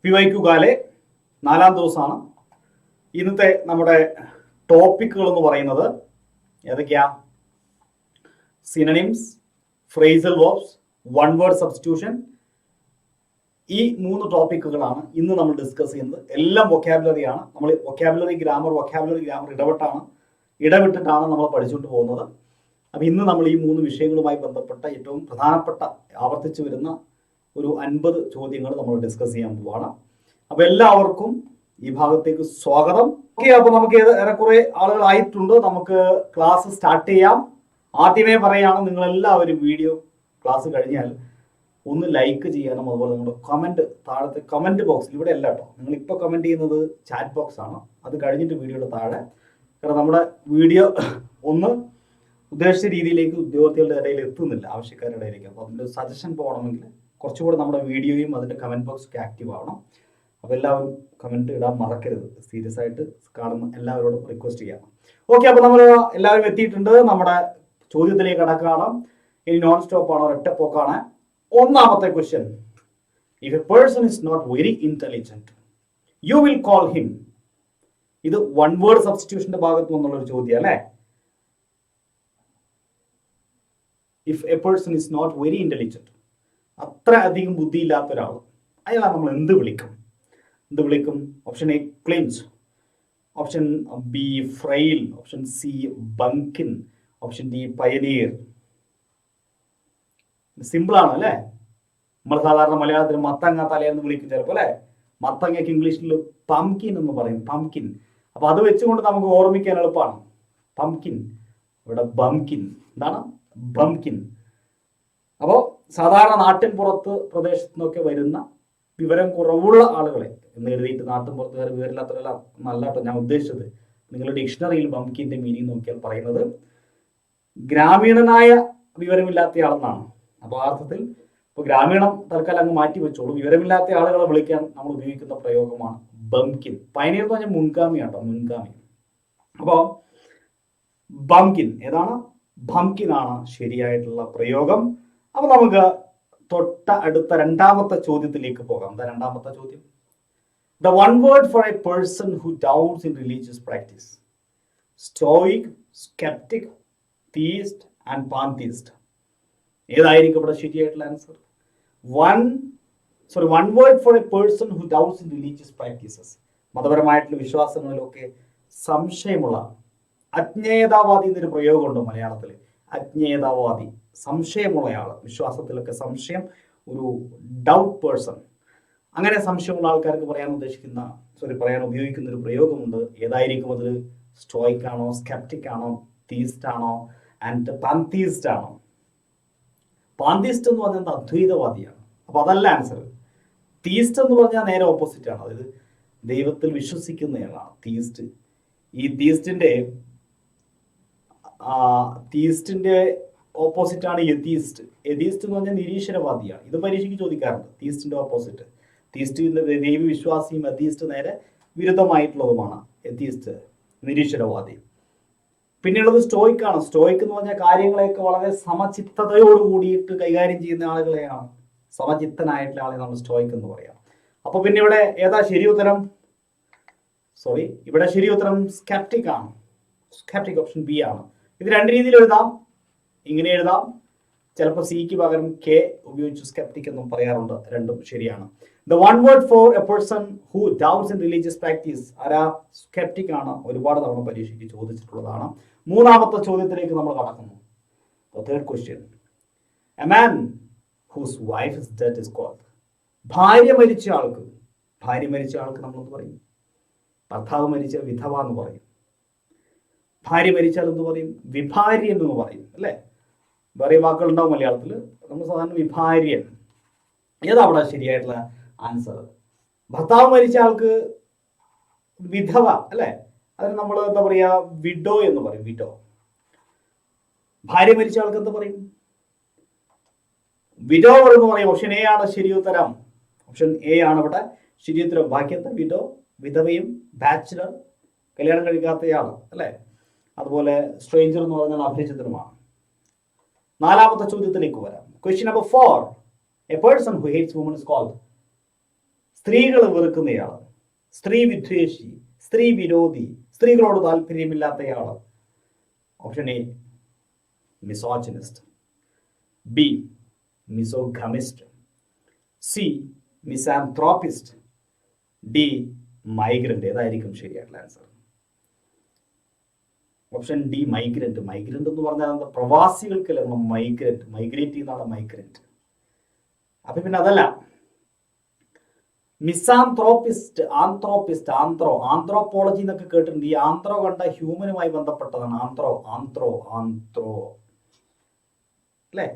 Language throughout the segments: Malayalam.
PYQ കാലെ 4-ാം ദിവസമാണ്. ഇന്നത്തെ നമ്മുടെ ടോപ്പിക്കുകൾ എന്ന് പറയുന്നത് ഏതൊക്കെയാ? Synonyms, phrasal verbs, one word substitution. ഈ 3 ടോപ്പിക്കുകളാണ് ഇന്ന് നമ്മൾ ഡിസ്കസ് ചെയ്യുന്നത്. എല്ലാം വൊക്കാബുലറിയാണ്. നമ്മൾ വൊക്കാബുലറി ഗ്രാമർ ഇടവിട്ടിട്ടാണ് നമ്മൾ പഠിച്ചുകൊണ്ട് പോകുന്നത്. അപ്പം ഇന്ന് നമ്മൾ ഈ 3 വിഷയങ്ങളുമായി ബന്ധപ്പെട്ട ഏറ്റവും പ്രധാനപ്പെട്ട ആവർത്തിച്ചു വരുന്ന ഒരു 50 ചോദ്യങ്ങൾ നമ്മൾ ഡിസ്കസ് ചെയ്യാൻ പോവാണ്. അപ്പൊ എല്ലാവർക്കും ഈ ഭാഗത്തേക്ക് സ്വാഗതം. ഓക്കെ, അപ്പൊ നമുക്ക് ഏറെക്കുറെ ആളുകൾ ആയിട്ടുണ്ട്. നമുക്ക് ക്ലാസ് സ്റ്റാർട്ട് ചെയ്യാം. ആദ്യമേ പറയാണ്, നിങ്ങൾ എല്ലാവരും വീഡിയോ ക്ലാസ് കഴിഞ്ഞാൽ ഒന്ന് ലൈക്ക് ചെയ്യാനും അതുപോലെ നിങ്ങളുടെ കമന്റ് താഴത്തെ കമന്റ് ബോക്സിൽ, ഇവിടെ അല്ല കേട്ടോ, നിങ്ങൾ ഇപ്പൊ കമന്റ് ചെയ്യുന്നത് ചാറ്റ് ബോക്സ് ആണ്, അത് കഴിഞ്ഞിട്ട് വീഡിയോയുടെ താഴെ. കാരണം നമ്മുടെ വീഡിയോ ഒന്ന് ഉദ്ദേശിച്ച രീതിയിലേക്ക് ഉദ്യോഗാർത്ഥികളുടെ ഇടയിൽ എത്തുന്നില്ല, ആവശ്യക്കാരുടെ ഇടയിലേക്ക്. അപ്പോൾ അതിൻ്റെ സജഷൻ പോകണമെങ്കിൽ കുറച്ചുകൂടെ നമ്മുടെ വീഡിയോയും അതിൻ്റെ കമന്റ് ബോക്സ് ഒക്കെ ആക്റ്റീവ് ആവണം. അപ്പോൾ എല്ലാവരും കമന്റ് ഇടാൻ മറക്കരുത്. സീരിയസ് ആയിട്ട് കാണുന്ന എല്ലാവരോടും റിക്വസ്റ്റ് ചെയ്യാം. ഓക്കെ, അപ്പോൾ നമ്മൾ എല്ലാവരും എത്തിയിട്ടുണ്ട്. നമ്മുടെ ചോദ്യത്തിലേക്ക് കടക്കുകയാണ്. ഇനി നോൺ സ്റ്റോപ്പ് ആണ്, ഒറ്റ പോക്കാണ്. ഒന്നാമത്തെ question, if a person is not very intelligent you will call him. ഇത് വൺ വേർഡ് സബ്സ്റ്റിറ്റ്യൂഷന്റെ ഭാഗത്ത് നിന്നുള്ള ഒരു ചോദ്യം അല്ലേ? If a person is not very intelligent, അത്ര അധികം ബുദ്ധിയില്ലാത്ത ഒരാൾ, അയാളെ നമ്മൾ എന്ത് വിളിക്കും? Option A clinch, option B frail, option C bumpkin, option D pioneer. Simple ആണ് അല്ലേ? നമ്മൾ സാധാരണ മലയാളത്തിൽ മത്തങ്ങ തലയെന്ന് വിളിക്കും ചിലപ്പോൾ അല്ലെ. മത്തങ്ങയ്ക്ക് ഇംഗ്ലീഷിൽ പംകിൻ എന്ന് പറയും, പംകിൻ. അപ്പൊ അത് വെച്ചുകൊണ്ട് നമുക്ക് ഓർമ്മിക്കാൻ എളുപ്പമാണ്. പംകിൻ, ഇവിടെ ബംകിൻ. എന്താണ് ബംകിൻ? അപ്പോൾ സാധാരണ നാട്ടിൻ പുറത്ത് പ്രദേശത്തു നിന്നൊക്കെ വരുന്ന വിവരം കുറവുള്ള ആളുകളെ എന്ന് എഴുതിയിട്ട് നാട്ടിൻ പുറത്തുകാർ വിവരമില്ലാത്തവരല്ല നല്ല കേട്ടോ ഞാൻ ഉദ്ദേശിച്ചത്. നിങ്ങൾ ഡിക്ഷണറിയിൽ ബംകിന്റെ മീനിങ് നോക്കിയാൽ പറയുന്നത് ഗ്രാമീണനായ വിവരമില്ലാത്തയാളെന്നാണ്. അപ്പോൾ ആ അർത്ഥത്തിൽ ഇപ്പോൾ ഗ്രാമീണം തൽക്കാലം അങ്ങ് മാറ്റി വെച്ചോളൂ. വിവരമില്ലാത്ത ആളുകളെ വിളിക്കാൻ നമ്മൾ ഉപയോഗിക്കുന്ന പ്രയോഗമാണ് ബംകിൻ. പയനീർ എന്ന് പറഞ്ഞാൽ മുൻഗാമി കേട്ടോ, മുൻഗാമി. അപ്പോൾ ബംകിൻ ഏതാണ്? ബംകിൻ ആണ് ശരിയായിട്ടുള്ള പ്രയോഗം. അപ്പൊ നമുക്ക് തൊട്ട അടുത്ത രണ്ടാമത്തെ ചോദ്യത്തിലേക്ക് പോകാം. എന്താ രണ്ടാമത്തെ ചോദ്യം? The one word for a person who doubts in religious practice. Stoic, sceptic, theist and pantheist. ഏതായിരിക്കും ഇവിടെ ശരിയായിട്ടുള്ള answer? One word for a person who doubts in religious practices. മതപരമായിട്ടുള്ള വിശ്വാസങ്ങളിലൊക്കെ സംശയമുള്ള, അജ്ഞേയതാവാദി എന്നൊരു പ്രയോഗമുണ്ട് മലയാളത്തിൽ. അജ്ഞേയതാവാദി, സംശയമുള്ളയാൾ, വിശ്വാസത്തിലൊക്കെ സംശയം, ഒരു ഡൗട്ട് പേഴ്സൺ. അങ്ങനെ സംശയമുള്ള ആൾക്കാർക്ക് പറയാൻ ഉപയോഗിക്കുന്ന ഒരു പ്രയോഗമുണ്ട്. ഏതായിരിക്കും അത്? സ്റ്റോയിക് ആണോ, സ്കെപ്റ്റിക് ആണോ, തീയിസ്റ്റ് ആണോ, ആൻഡ് പാന്തീസ്റ്റ് ആണോ? പാന്തീസ്റ്റ് എന്ന് പറഞ്ഞാൽ അദ്വൈതവാദിയാണ്. അപ്പൊ അതല്ല ആൻസർ. തീയിസ്റ്റ് എന്ന് പറഞ്ഞാൽ നേരെ ഓപ്പോസിറ്റ് ആണ്. അതായത് ദൈവത്തിൽ വിശ്വസിക്കുന്നയാളാണ് തീയിസ്റ്റ്. ഈ തീയിസ്റ്റിന്റെ ഓപ്പോസിറ്റ് ആണ് എതീസ്റ്റ്. എതീസ്റ്റ് എന്ന് പറഞ്ഞാൽ നിരീശ്വരവാദിയാണ്. ഇത് പരീക്ഷയ്ക്ക് ചോദിക്കാറുണ്ട്. തീയിസ്റ്റിന്റെ ഓപ്പോസിറ്റ്. തീയിസ്റ്റ് ദൈവവിശ്വാസിയും എതീസ്റ്റ് നേരെ വിരുദ്ധമായിട്ടുള്ളതുമാണ്. എതീസ്റ്റ് നിരീശ്വരവാദി. പിന്നെയുള്ളത് സ്റ്റോയിക് ആണ്. സ്റ്റോയിക് എന്ന് പറഞ്ഞാൽ കാര്യങ്ങളെയൊക്കെ വളരെ സമചിത്തതയോട് കൂടിയിട്ട് കൈകാര്യം ചെയ്യുന്ന ആളുകളെയാണ്. സമചിത്തനായിട്ടുള്ള ആളെ നമ്മൾ സ്റ്റോയിക് എന്ന് പറയാം. അപ്പൊ പിന്നെ ഇവിടെ ഏതാ ശരി ഉത്തരം? ഇവിടെ ശരി ഉത്തരം സ്കെപ്റ്റിക് ആണ്. സ്കെപ്റ്റിക് ഓപ്ഷൻ ബി ആണ്. ഇത് രണ്ട് രീതിയിൽ എഴുതാം. ഇങ്ങനെ എഴുതാം, ചിലപ്പോൾ സിക്ക് പകരം കെ ഉപയോഗിച്ച് സ്കെപ്റ്റിക് എന്നും പറയാറുണ്ട്. രണ്ടും ശരിയാണ്. The one word for a person who doubts in religious practice ആരാ? സ്കെപ്റ്റിക് ആണ്. ഒരുപാട് തവണ പരീക്ഷയ്ക്ക് ചോദിച്ചിട്ടുള്ളതാണ്. മൂന്നാമത്തെ ചോദ്യത്തിലേക്ക് നമ്മൾ കടക്കുന്നു. Third question, a man whose wife is dead is called. ഭാര്യ മരിച്ച ആൾക്ക് നമ്മൾ എന്ത് പറയും? ഭർത്താവ് മരിച്ച വിധവ എന്ന് പറയും. ഭാര്യ മരിച്ചാൽ എന്ത് പറയും? വിഭാര്യൻ എന്ന് പറയും അല്ലേ? വേറെ വാക്കുകൾ ഉണ്ടാവും മലയാളത്തിൽ. നമ്മൾ സാധാരണ വിഭാര്യൻ. ഏതാ അവിടെ ശരിയായിട്ടുള്ള ആൻസർ? ഭർത്താവ് മരിച്ച ആൾക്ക് വിധവ അല്ലെ? അതിന് നമ്മൾ എന്താ പറയാ? വിഡോ എന്ന് പറയും. വിഡോ. ഭാര്യ മരിച്ച ആൾക്ക് എന്താ പറയും? വിഡോവർ എന്ന് പറയും. ഓപ്ഷൻ എ ആണ് ശരി ഉത്തരം. ഓപ്ഷൻ എ ആണ് ഇവിടെ ശരി ഉത്തരം. ബാക്കിയത്തെ വിഡോ, വിധവയും ബാച്ചിലർ, കല്യാണം കഴിക്കാത്തയാൾ അല്ലെ? അതുപോലെ സ്ട്രേഞ്ചർ എന്ന് പറഞ്ഞാൽ അപരിചിതനുമാണ്. നാലാമത്തെ ചോദ്യത്തിലേക്ക് വരാം. Question number 4, a person who hates woman is called. സ്ത്രീകൾ വെറുക്കുന്നയാള്, സ്ത്രീ വിദ്വേഷി, സ്ത്രീ വിരോധി, സ്ത്രീകളോട് താല്പര്യമില്ലാത്തയാള്. Option A misogynist, B misogamist, C misanthropist, D migrant. ഏതായിരിക്കും ശരിയായിട്ടുള്ള answer? Option D migrant. Migrant എന്ന് പറഞ്ഞാൽ എന്താ? പ്രവാസികൾക്കല്ല നമ്മൾ മൈഗ്രന്റ്, മൈഗ്രേറ്റ് ചെയ്യുന്നതാണ് മൈഗ്രന്റ്. അപ്പൊ പിന്നെ അതല്ല, മിസാൻത്രോപ്പിസ്റ്റ്, ആന്ത്രോപ്പിസ്റ്റ്, ആന്ത്രോപോളജി എന്നൊക്കെ കേട്ടിട്ടുണ്ട്. ഈ ആന്ത്രോ കണ്ട ഹ്യൂമനുമായി ബന്ധപ്പെട്ടതാണ്. ആന്ത്രോ അല്ലേ?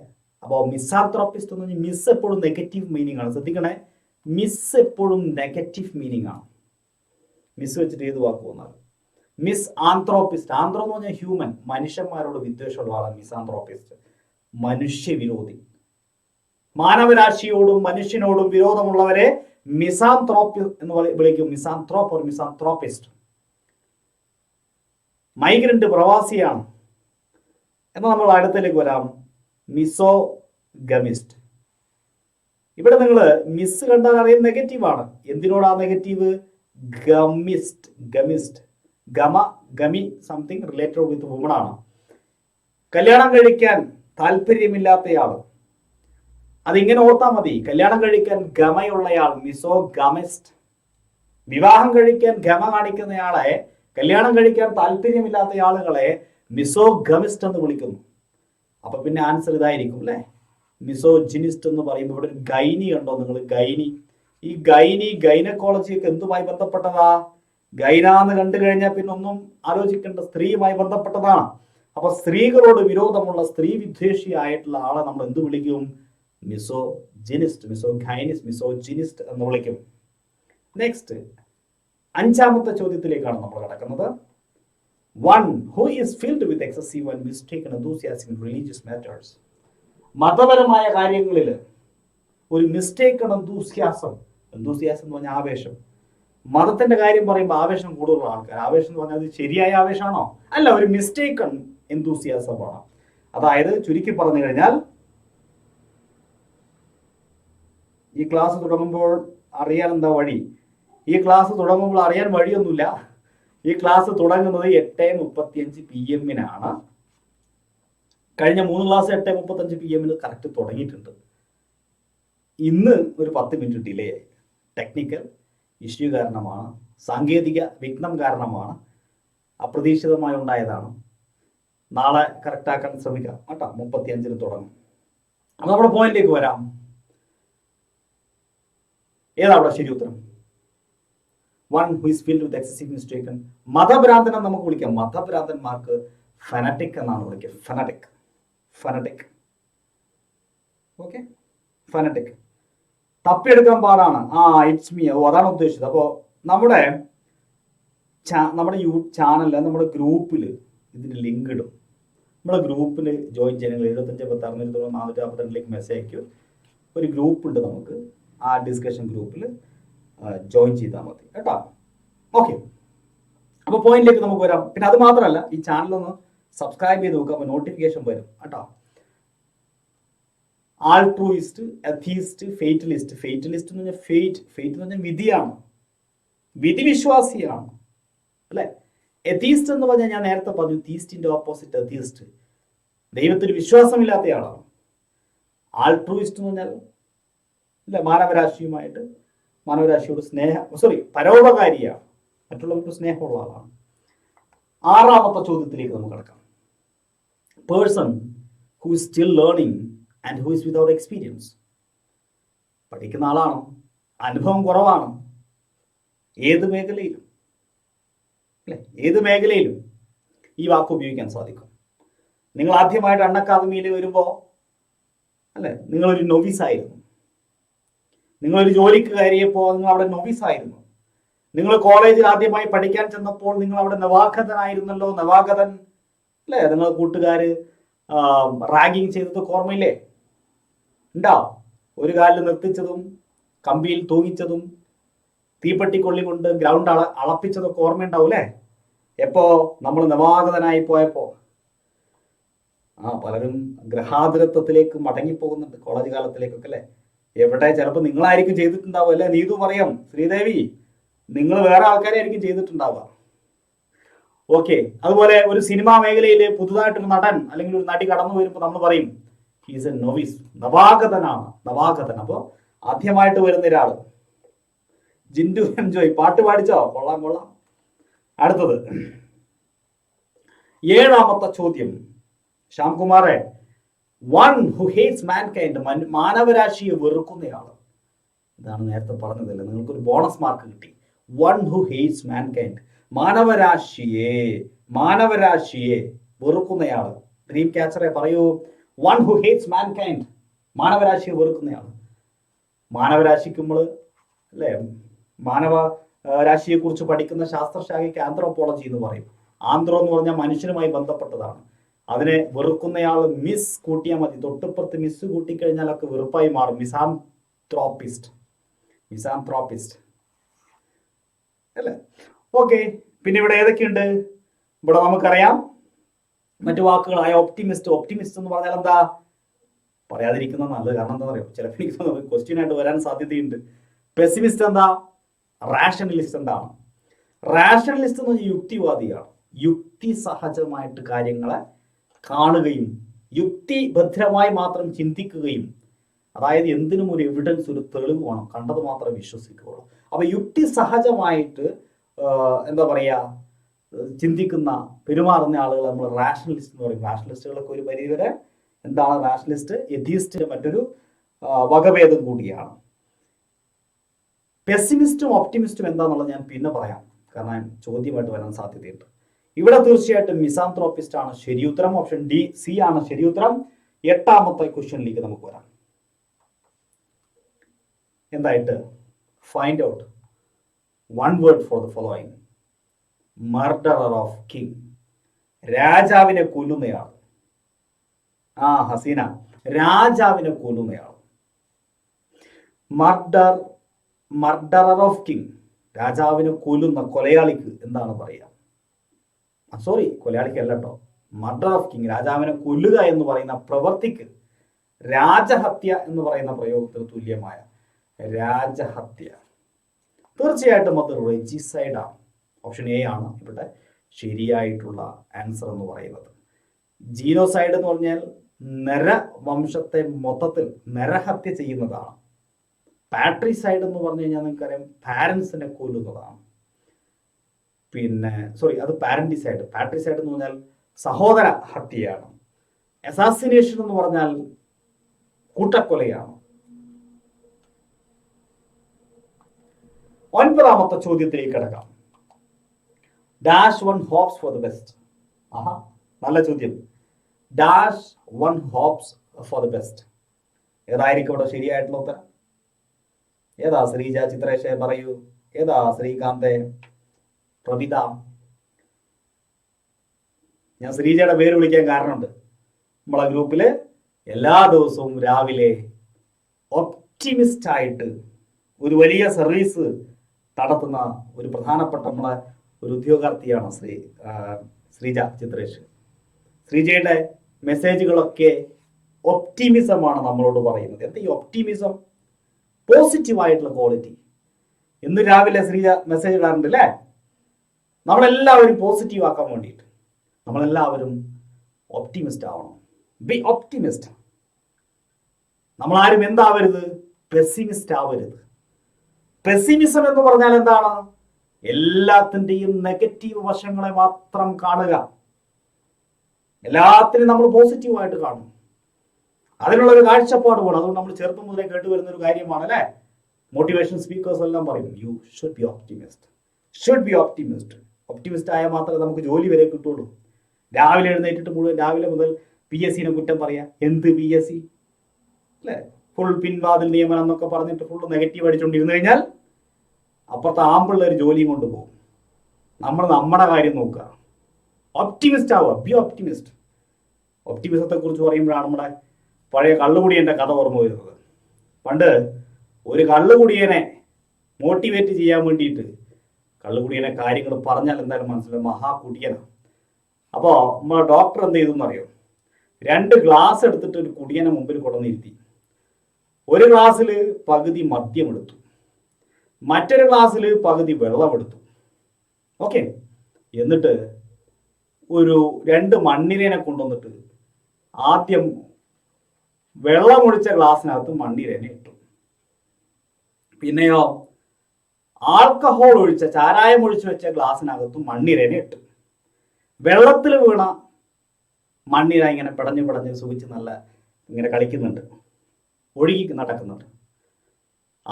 അപ്പോ മിസാൻത്രോപ്പിസ്റ്റ് എന്ന് പറഞ്ഞാൽ മിസ് എപ്പോഴും നെഗറ്റീവ് മീനിങ് ആണ്. ശ്രദ്ധിക്കണേ, മിസ് എപ്പോഴും നെഗറ്റീവ് മീനിങ് ആണ്. മിസ് വെച്ചിട്ട് ഏത് വാക്ക് വന്നാൽ മിസ് ആന്ത്രോപ്പിസ്റ്റ്. ആന്ത്രോ എന്ന് പറഞ്ഞാൽ ഹ്യൂമൻ, മനുഷ്യന്മാരോട് വിദ്വേഷമുള്ള ആളാണ് മിസാൻത്രോപ്പിസ്റ്റ്. മനുഷ്യവിരോധി, മാനവരാശിയോടും മനുഷ്യനോടും വിരോധമുള്ളവരെ മിസാൻത്രോപ്പി എന്ന് വിളിക്കും. മിസാൻത്രോപ്പ് or മിസാൻത്രോപ്പിസ്റ്റ്. മൈഗ്രന്റ് പ്രവാസിയാണ്. എന്നാൽ നമ്മൾ അടുത്തേക്ക് വരാം, മിസോഗമിസ്റ്റ്. ഇവിടെ നിങ്ങൾ മിസ് കണ്ടാൽ അറിയാൻ നെഗറ്റീവാണ്. എന്തിനോടാ negative? Gamist, gami something related with woman ആണ്. കല്യാണം കഴിക്കാൻ താല്പര്യമില്ലാത്തയാൾ. അതിങ്ങനെ ഓർത്താൽ മതി. കല്യാണം കഴിക്കാൻ ഗമയുള്ളയാൾ മിസോഗമിസ്റ്റ്. വിവാഹം കഴിക്കാൻ ഗമ കാണിക്കുന്നയാളെ, കല്യാണം കഴിക്കാൻ താല്പര്യമില്ലാത്ത ആളുകളെ മിസോഗമിസ്റ്റ് എന്ന് വിളിക്കുന്നു. അപ്പൊ പിന്നെ ആൻസർ ഇതായിരിക്കും അല്ലെ, മിസോജിനിസ്റ്റ് എന്ന് പറയുമ്പോൾ. ഇവിടെ ഒരു ഗൈനി കണ്ടോ നിങ്ങൾ? ഗൈനി. ഈ ഗൈനക്കോളജി ഒക്കെ എന്തുമായി ബന്ധപ്പെട്ടതാ? ഗൈനാന്ന് കണ്ടു കഴിഞ്ഞാൽ പിന്നെ ഒന്നും ആലോചിക്കേണ്ട, സ്ത്രീയുമായി ബന്ധപ്പെട്ടതാണ്. അപ്പൊ സ്ത്രീകളോട് വിരോധമുള്ള, സ്ത്രീ വിദ്വേഷിയായിട്ടുള്ള ആളെ നമ്മൾ എന്ത് വിളിക്കും? മിസോജിനിസ്റ്റ്, മിസോജിനിസ്റ്റ് എന്ന് വിളിക്കും. നെക്സ്റ്റ്, അഞ്ചാമത്തെ ചോദ്യത്തിലേക്കാണ് നമ്മൾ കടക്കുന്നത്. One who is filled with excessive and mistaken enthusiasm in religious matters. മതപരമായ കാര്യങ്ങളിൽ ഒരു മിസ്റ്റേക്കൺ എന്തൂസിയാസം എന്ന് പറഞ്ഞാൽ ആവേശം. മതത്തിന്റെ കാര്യം പറയുമ്പോൾ ആവേശം കൂടുതലുള്ള ആൾക്കാർ. ആവേശം എന്ന് പറഞ്ഞാൽ അത് ശരിയായ ആവേശമാണോ? അല്ല, ഒരു മിസ്റ്റേക്കൺ എന്തൂസിയാസമാണ്. അതായത് ചുരുക്കി പറഞ്ഞു കഴിഞ്ഞാൽ, ഈ ക്ലാസ് തുടങ്ങുമ്പോൾ അറിയാൻ എന്താ വഴി? ഈ ക്ലാസ് തുടങ്ങുമ്പോൾ അറിയാൻ വഴിയൊന്നുമില്ല. ഈ ക്ലാസ് തുടങ്ങുന്നത് 8:35 PM കഴിഞ്ഞ 3 ക്ലാസ് 8:35 PM കറക്റ്റ് തുടങ്ങിയിട്ടുണ്ട്. ഇന്ന് ഒരു 10 മിനിറ്റ് ഡിലേ ആയി. ടെക്നിക്കൽ ഇഷ്യൂ കാരണമാണ്, സാങ്കേതിക വിഘ്നം കാരണമാണ്, അപ്രതീക്ഷിതമായി ഉണ്ടായതാണ്. നാളെ കറക്റ്റാക്കാൻ ശ്രമിക്കാം കേട്ടോ. 35-ന് തുടങ്ങും. അപ്പൊ നമ്മുടെ പോയിന്റിലേക്ക് വരാം. ഏതാ അവിടെ ശരി ഉത്തരം? One who is filled with excessive mistaken. മതഭ്രാന്തനെ നമുക്ക് വിളിക്കാം. മതഭ്രാന്തന്മാർക്ക് ഫനറ്റിക് എന്നാണ് വിളിക്കുക. ഫനറ്റിക്. ഓക്കെ, ഫനറ്റിക്. തപ്പിയെടുക്കാൻ പാടാണ്. It's me. അതാണ് ഉദ്ദേശിച്ചത്. അപ്പോൾ നമ്മുടെ ചാനലിൽ, നമ്മുടെ ഗ്രൂപ്പിൽ ഇതിന് ലിങ്ക് ഇടും. നമ്മുടെ ഗ്രൂപ്പിൽ ജോയിൻ ചെയ്യണമെങ്കിൽ 75 മെസ്സേജ് അയക്കും. ഒരു ഗ്രൂപ്പ് ഉണ്ട് നമുക്ക്. ആ ഡിസ്കഷൻ ഗ്രൂപ്പിൽ ജോയിൻ ചെയ്താൽ മതി കേട്ടോ. ഓക്കെ, അപ്പോൾ പോയിന്റിലേക്ക് നമുക്ക് വരാം. പിന്നെ അത് മാത്രമല്ല, ഈ ചാനലൊന്ന് സബ്സ്ക്രൈബ് ചെയ്ത് നോക്കുക. അപ്പോൾ നോട്ടിഫിക്കേഷൻ വരും കേട്ടോ. ആൾട്രൂയിസ്റ്റ്, എത്തീസ്റ്റ്, ഫെയ്റ്റലിസ്റ്റ്. ഫെയ്റ്റലിസ്റ്റ് എന്ന് പറഞ്ഞാൽ ഫെയ്റ്റ് എന്ന് പറഞ്ഞാൽ വിധിയാണ്, വിധി വിശ്വാസിയാണ് അല്ലെ. എത്തീസ്റ്റ് എന്ന് പറഞ്ഞാൽ ഞാൻ നേരത്തെ പറഞ്ഞു, തീസ്റ്റിന്റെ ഓപ്പോസിറ്റ് എത്തീസ്റ്റ്, ദൈവത്തിൽ വിശ്വാസമില്ലാത്തയാളാണ്. ആൾട്രൂയിസ്റ്റ് എന്ന് പറഞ്ഞാൽ അല്ലെ, മാനവരാശിയോട് പരോപകാരിയാണ്, മറ്റുള്ളവർക്ക് സ്നേഹമുള്ള ആളാണ്. ആറാമത്തെ ചോദ്യത്തിലേക്ക് നമുക്ക് കടക്കാം. Person who is still learning and who is without experience. പഠിക്കുന്ന ആളാണ്, അനുഭവം കുറവാണ്. ഏത് മേഖലയിലും അല്ലെ, ഏത് മേഖലയിലും ഈ വാക്ക് ഉപയോഗിക്കാൻ സാധിക്കും. നിങ്ങൾ ആദ്യമായിട്ട് അക്കാദമിയിൽ വരുമ്പോൾ അല്ലെ, നിങ്ങളൊരു നൊവീസായിരുന്നു. നിങ്ങളൊരു ജോലിക്ക് കയറിയപ്പോൾ നിങ്ങൾ അവിടെ നൊവീസായിരുന്നു. നിങ്ങൾ കോളേജിൽ ആദ്യമായി പഠിക്കാൻ ചെന്നപ്പോൾ നിങ്ങൾ അവിടെ നവാഗതനായിരുന്നല്ലോ, നവാഗതൻ അല്ലേ. നിങ്ങളെ കൂട്ടുകാർ റാഗിങ് ചെയ്തതൊക്കെ ഓർമ്മയില്ലേ? ഉണ്ടാവും. ഒരു കാലിൽ നിർത്തിച്ചതും കമ്പിയിൽ തൂങ്ങിച്ചതും തീപ്പെട്ടിക്കൊള്ളി കൊണ്ട് ഗ്രൗണ്ട് അളപ്പിച്ചതൊക്കെ ഓർമ്മയുണ്ടാവും അല്ലേ? എപ്പോ നമ്മൾ നവാഗതനായി പോയപ്പോ. പലരും ഗ്രഹാതുരത്വത്തിലേക്ക് മടങ്ങിപ്പോകുന്നുണ്ട് കോളേജ് കാലത്തിലേക്കൊക്കെ അല്ലേ. എവിടെ ചിലപ്പോൾ നിങ്ങളായിരിക്കും ചെയ്തിട്ടുണ്ടാവുക അല്ലെ? നീതു പറയാം, ശ്രീദേവി നിങ്ങൾ വേറെ ആൾക്കാരെ ആയിരിക്കും ചെയ്തിട്ടുണ്ടാവുക. ഓക്കെ. അതുപോലെ ഒരു സിനിമാ മേഖലയിൽ പുതുതായിട്ടൊരു നടൻ അല്ലെങ്കിൽ ഒരു നടി കടന്നു വരുമ്പോൾ നമ്മൾ പറയും ഹീസ് എ നോവിസ്, നവാഗതനാണ്, നവാഗതൻ. അപ്പോൾ ആദ്യമായിട്ട് വരുന്ന ഒരാൾ. ജിൻഡു എൻജോയ് പാട്ട് പാടിച്ചോ? കൊള്ളാം കൊള്ളാം. അടുത്തത് 7ാമത്തെ ചോദ്യം ശ്യാംകുമാറെ. വൺ ഹു ഹേറ്റ്സ് മാൻകൈൻഡ്, മാനവരാശിയെ വെറുക്കുന്നയാൾ. ഇതാണ് നേരത്തെ പറഞ്ഞതല്ലേ, നിങ്ങൾക്കൊരു ബോണസ് മാർക്ക് കിട്ടി. വൺ ഹു ഹേറ്റ്സ് മാൻകൈൻഡ്, മാനവരാശിയെ വെറുക്കുന്നയാൾ. ഡ്രീം ക്യാച്ചറെ പറയൂ. വൺ ഹു ഹേറ്റ്സ് മാൻകൈൻഡ്, മാനവരാശിയെ വെറുക്കുന്നയാൾ. മാനവരാശിക്ക് നമ്മൾ അല്ലേ, മാനവ രാശിയെ കുറിച്ച് പഠിക്കുന്ന ശാസ്ത്രശാഖയ്ക്ക് ആന്ത്രോപോളജി എന്ന് പറയും. ആന്ത്രോ എന്ന് പറഞ്ഞാൽ മനുഷ്യനുമായി ബന്ധപ്പെട്ടതാണ്. അതിനെ വെറുക്കുന്നയാൾ മിസ് കൂട്ടിയാൽ മതി. തൊട്ടിപ്പുറത്ത് മിസ് കൂട്ടിക്കഴിഞ്ഞാലൊക്കെ വെറുപ്പായി മാറും. മിസാന്ത്രോപ്പിസ്റ്റ് അല്ലേ? ഓക്കെ. പിന്നെ ഇവിടെ ഏതൊക്കെയുണ്ട്? ഇവിടെ നമുക്കറിയാം മറ്റു വാക്കുകളായ ഒപ്റ്റിമിസ്റ്റ് എന്ന് പറഞ്ഞാൽ എന്താ? പറയാതിരിക്കുന്നത് നല്ലത്. കാരണം എന്താ പറയുക, ചിലപ്പോൾ ക്വസ്റ്റ്യൻ ആയിട്ട് വരാൻ സാധ്യതയുണ്ട്. പെസിമിസ്റ്റ് എന്താ? റാഷണലിസ്റ്റ് എന്താണ്? റാഷണലിസ്റ്റ് എന്ന് പറഞ്ഞാൽ യുക്തിവാദിയാണ്. യുക്തി സഹജമായിട്ട് കാര്യങ്ങളെ കാണുകയും യുക്തിഭദ്രമായി മാത്രം ചിന്തിക്കുകയും, അതായത് എന്തിനും ഒരു എവിഡൻസ്, ഒരു തെളിവ് വേണം, കണ്ടത് മാത്രമേ വിശ്വസിക്കുകയുള്ളൂ. അപ്പൊ യുക്തി സഹജമായിട്ട് എന്താ പറയാ ചിന്തിക്കുന്ന, പെരുമാറുന്ന ആളുകൾ നമ്മൾ റാഷണലിസ്റ്റ് എന്ന് പറയും. റാഷണലിസ്റ്റുകളൊക്കെ ഒരു പരിധിവരെ എന്താണ്? റാഷണലിസ്റ്റ് എഥീസ്റ്റിന്റെ മറ്റൊരു വകഭേദം കൂടിയാണ്. പെസിമിസ്റ്റും ഒപ്റ്റിമിസ്റ്റും എന്താണെന്നുള്ളത് ഞാൻ പിന്നെ പറയാം, കാരണം ചോദ്യമായിട്ട് വരാൻ സാധ്യതയുണ്ട്. ഇവിടെ തീർച്ചയായിട്ടും മിസാന്ത്രോപ്പിസ്റ്റ് ആണ് ശരി ഉത്തരം. ഓപ്ഷൻ ഡി, സി ആണ് ശരി ഉത്തരം. 8ാമത്തെ ക്വസ്റ്റ്യനിലേക്ക് നമുക്ക് വരാം. എന്തായിട്ട്? Find out one word for the following. Murderer of king, രാജാവിനെ കൊല്ലുന്നയാൾ. ഹസീന, രാജാവിനെ കൊല്ലുന്നയാൾ. മർഡറർ ഓഫ് കിങ്, രാജാവിനെ കൊല്ലുന്ന കൊലയാളിക്ക് എന്താണ് പറയുക? സോറി, കൊലയാളിക്ക് അല്ല കേട്ടോ. മർഡർ ഓഫ് കിങ്, രാജാവിനെ കൊല്ലുക എന്ന് പറയുന്ന പ്രവൃത്തിക്ക് രാജഹത്യ എന്ന് പറയുന്ന പ്രയോഗത്തിന് തുല്യമായ രാജഹത്യ. തീർച്ചയായിട്ടും അത് റെജിസൈഡ് ആണ്. ഓപ്ഷൻ എ ആണ് ഇവിടെ ശരിയായിട്ടുള്ള ആൻസർ എന്ന് പറയുന്നത്. ജീനോസൈഡ് എന്ന് പറഞ്ഞാൽ നരവംശത്തെ മൊത്തത്തിൽ നരഹത്യ ചെയ്യുന്നതാണ്. പാട്രിസൈഡ് എന്ന് പറഞ്ഞു കഴിഞ്ഞാൽ നിങ്ങൾക്കറിയാം പാരൻസിനെ കൊല്ലുന്നതാണ്. പിന്നെ സോറി, അത് പാരന്റിസൈഡ്. പാട്രിസൈഡ് എന്ന് പറഞ്ഞാൽ സഹോദര ഹത്യയാണ്. അസാസിനേഷൻ എന്ന് പറഞ്ഞാൽ കൂട്ടക്കൊലയാണ്. 9ാമത്തെ ചോദ്യത്തിലേക്ക് കിടക്കാം. Dash one hopes for the best. നല്ല ചോദ്യം. Dash one hopes for the best. ഏതായിരിക്കും ഇവിടെ ശരിയായിട്ടുള്ള ഉത്തരം? ഏതാ? ശ്രീജ, ചിത്രേഷ പറയൂ. ഏതാ? ശ്രീകാന്തെ, പ്രവിത. ഞാൻ ശ്രീജയുടെ പേര് വിളിക്കാൻ കാരണമുണ്ട്. നമ്മളെ ഗ്രൂപ്പില് എല്ലാ ദിവസവും രാവിലെ ഒപ്റ്റിമിസ്റ്റ് ആയിട്ട് ഒരു വലിയ സർവീസ് നടത്തുന്ന ഒരു പ്രധാനപ്പെട്ട നമ്മളെ ഒരു ഉദ്യോഗാർത്ഥിയാണ് ശ്രീജ ചിത്രേഷ്. ശ്രീജയുടെ മെസ്സേജുകളൊക്കെ ഒപ്റ്റിമിസമാണ് നമ്മളോട് പറയുന്നത്. എന്താ ഈ ഒപ്റ്റിമിസം? പോസിറ്റീവായിട്ടുള്ള ക്വാളിറ്റി. ഇന്ന് രാവിലെ ശ്രീജ മെസ്സേജ് ഇടാറുണ്ട് അല്ലേ? നമ്മളെല്ലാവരും പോസിറ്റീവ് ആക്കാൻ വേണ്ടിയിട്ട് നമ്മളെല്ലാവരും ഒപ്റ്റിമിസ്റ്റ് ആവണം. B optimist. നമ്മളാരും എന്താവരുത്? പെസിമിസ്റ്റ് ആവരുത്. പെസിമിസം എന്ന് പറഞ്ഞാൽ എന്താണ്? എല്ലാത്തിൻ്റെയും നെഗറ്റീവ് വശങ്ങളെ മാത്രം കാണുക. എല്ലാത്തിനും നമ്മൾ പോസിറ്റീവായിട്ട് കാണും. അതിനുള്ള ഒരു കാഴ്ചപ്പാട് വേണം. അതുകൊണ്ട് നമ്മൾ ചെറുപ്പം മുതലേ കേട്ടുവരുന്ന ഒരു കാര്യമാണ് അല്ലേ? മോട്ടിവേഷൻ സ്പീക്കേഴ്സ് എല്ലാം പറയും you should be optimist. Optimist ആയാൽ മാത്രമേ നമുക്ക് ജോലി വരെ കിട്ടുള്ളൂ. രാവിലെ എഴുന്നേറ്റിട്ട് മുഴുവൻ രാവിലെ മുതൽ PSC കുറ്റം പറയാ. എന്ത് PSC അല്ലേ? ഫുൾ പിൻവാതിൽ നിയമനം എന്നൊക്കെ പറഞ്ഞിട്ട് ഫുൾ നെഗറ്റീവ് അടിച്ചുകൊണ്ടിരുന്നു കഴിഞ്ഞാൽ അപ്പുറത്തെ ആമ്പിള്ളേർ ജോലിയും കൊണ്ടുപോകും. നമ്മൾ നമ്മുടെ കാര്യം നോക്കുക. ഒപ്റ്റിമിസ്റ്റ് ആവുക. B optimist. ഒപ്റ്റിമിസത്തെ കുറിച്ച് പറയുമ്പോഴാണ് നമ്മുടെ പഴയ കള്ളുകുടിയൻ്റെ കഥ ഓർമ്മ വരുന്നത്. പണ്ട് ഒരു കള്ളുകുടിയനെ മോട്ടിവേറ്റ് ചെയ്യാൻ വേണ്ടിയിട്ട് കള്ളുകുടിയനെ കാര്യങ്ങൾ പറഞ്ഞാൽ എന്തായാലും മനസ്സിലാവും, മഹാകുടിയനാണ്. അപ്പോൾ നമ്മളെ ഡോക്ടർ എന്ത് ചെയ്തെന്ന് അറിയോ? 2 ഗ്ലാസ് എടുത്തിട്ട് ഒരു കുടിയനെ മുമ്പിൽ കൊണ്ടുവന്നിരുത്തി. ഒരു ഗ്ലാസ്സിൽ പകുതി മദ്യം എടുത്തു, മറ്റൊരു ഗ്ലാസ്സിൽ പകുതി വെള്ളമെടുത്തു. ഓക്കെ, എന്നിട്ട് ഒരു 2 മണ്ണിരേനെ കൊണ്ടുവന്നിട്ട് ആദ്യം വെള്ളമൊഴിച്ച ഗ്ലാസ്സിനകത്ത് മണ്ണിരേനെ ഇട്ടു. പിന്നെയോ ആൽക്കഹോൾ ഒഴിച്ച, ചാരായം ഒഴിച്ചു വെച്ച ഗ്ലാസ്സിനകത്ത് മണ്ണിരേനെ ഇട്ടു. വെള്ളത്തിൽ വീണ മണ്ണിര ഇങ്ങനെ പിടഞ്ഞു പിടഞ്ഞ് സുഖിച്ച് നല്ല ഇങ്ങനെ കളിക്കുന്നുണ്ട്, ഒഴുകി നടക്കുന്നുണ്ട്.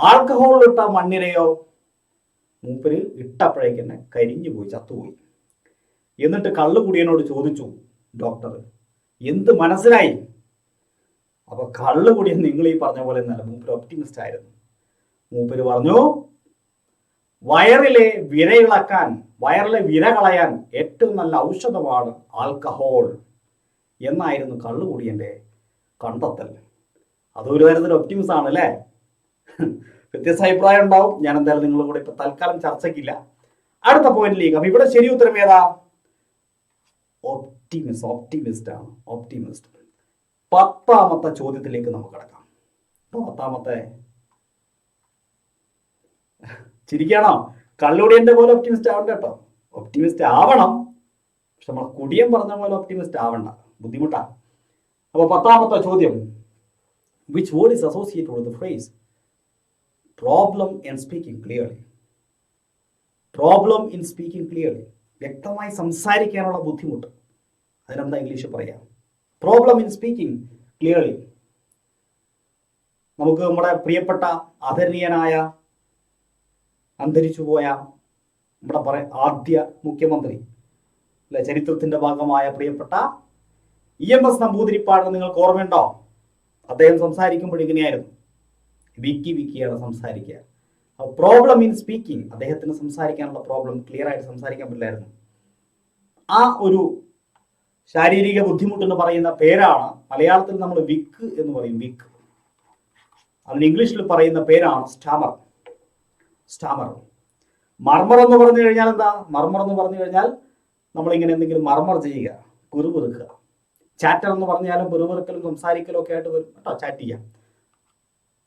ആൽക്കഹോൾ ഇട്ട മണ്ണിരയോ മൂപ്പര് ഇട്ടപ്പോഴേക്ക് തന്നെ കരിഞ്ഞു പോയി, ചത്തുപോയി. എന്നിട്ട് കള്ളുകുടിയനോട് ചോദിച്ചു ഡോക്ടർ, എന്ത് മനസ്സിലായി? അപ്പൊ കള്ളുകുടിയൻ നിങ്ങൾ ഈ പറഞ്ഞ പോലെ ഒന്നല്ല, മൂപ്പര് ഒപ്റ്റിമിസ്റ്റ് ആയിരുന്നു. മൂപ്പര് പറഞ്ഞു, വയറിലെ വിരയിളക്കാൻ, വയറിലെ വിര കളയാൻ ഏറ്റവും നല്ല ഔഷധമാണ് ആൽക്കഹോൾ എന്നായിരുന്നു കള്ളുകുടിയന്റെ കണ്ടെത്തൽ. അതൊരു തരത്തിൽ ഒപ്റ്റിമിസ്റ്റ് ആണ് അല്ലേ? വ്യത്യസ്ത അഭിപ്രായം ഉണ്ടാവും. ഞാൻ എന്തായാലും നിങ്ങളുടെ കൂടെ ഇപ്പൊ തൽക്കാലം ചർച്ചയ്ക്കില്ല. അടുത്ത പോയിന്റിലേക്ക്. അപ്പൊ ഇവിടെ ശരി ഉത്തരം ഏതാ? ഒപ്റ്റിമിസ്റ്റ് ആണ്, ഒപ്റ്റിമിസ്റ്റ്. 10ാമത്തെ ചോദ്യത്തിലേക്ക് നമുക്ക് കിടക്കാം. 10ാമത്തെ ചിരിക്കണോ? കള്ളുടിയന്റെ പോലെ ഒപ്റ്റിമിസ്റ്റ് ആവണ്ട കേട്ടോ. ഒപ്റ്റിമിസ്റ്റ് ആവണം, പക്ഷെ നമ്മളെ കുടിയൻ പറഞ്ഞ പോലെ ഒപ്റ്റിമിസ്റ്റ് ആവണ്ട, ബുദ്ധിമുട്ടാ. അപ്പൊ 10ാമത്തെ ചോദ്യം, which word is associated with the phrase problem in speaking clearly? Problem in speaking clearly, വ്യക്തമായി സംസാരിക്കാനുള്ള ബുദ്ധിമുട്ട്, അതിനെന്താ ഇംഗ്ലീഷ് പറയാം? Problem in speaking clearly. നമുക്ക് നമ്മുടെ പ്രിയപ്പെട്ട ആദരണീയനായ അന്തരിച്ചുപോയ നമ്മുടെ ആദ്യ മുഖ്യമന്ത്രി അല്ലെ, ചരിത്രത്തിന്റെ ഭാഗമായ പ്രിയപ്പെട്ട EMS നമ്പൂതിരിപ്പാടിനെ നിങ്ങൾക്ക് ഓർമ്മയുണ്ടോ? അദ്ദേഹം സംസാരിക്കുമ്പോൾ ഇങ്ങനെയായിരുന്നു, വിക്കിയാണ് സംസാരിക്കുക. പ്രോബ്ലം ഇൻ സ്പീക്കിംഗ്, അദ്ദേഹത്തിന് സംസാരിക്കാനുള്ള പ്രോബ്ലം, ക്ലിയർ ആയിട്ട് സംസാരിക്കാൻ പറ്റില്ലായിരുന്നു. ആ ഒരു ശാരീരിക ബുദ്ധിമുട്ടെന്ന് പറയുന്ന പേരാണ് മലയാളത്തിൽ നമ്മൾ വിക്ക് എന്ന് പറയും, വിക്ക്. അതിന് ഇംഗ്ലീഷിൽ പറയുന്ന പേരാണ് സ്റ്റാമർ. മർമർ എന്ന് പറഞ്ഞു കഴിഞ്ഞാൽ എന്താ? മർമർ എന്ന് പറഞ്ഞു കഴിഞ്ഞാൽ നമ്മളിങ്ങനെ എന്തെങ്കിലും മർമർ ചെയ്യുക, പിറുപിറുക്കുക. ചാറ്റർ എന്ന് പറഞ്ഞാലും പിറുപിറുക്കലും സംസാരിക്കലും ഒക്കെ ആയിട്ട് വരും കേട്ടോ, ചാറ്റ് ചെയ്യാം.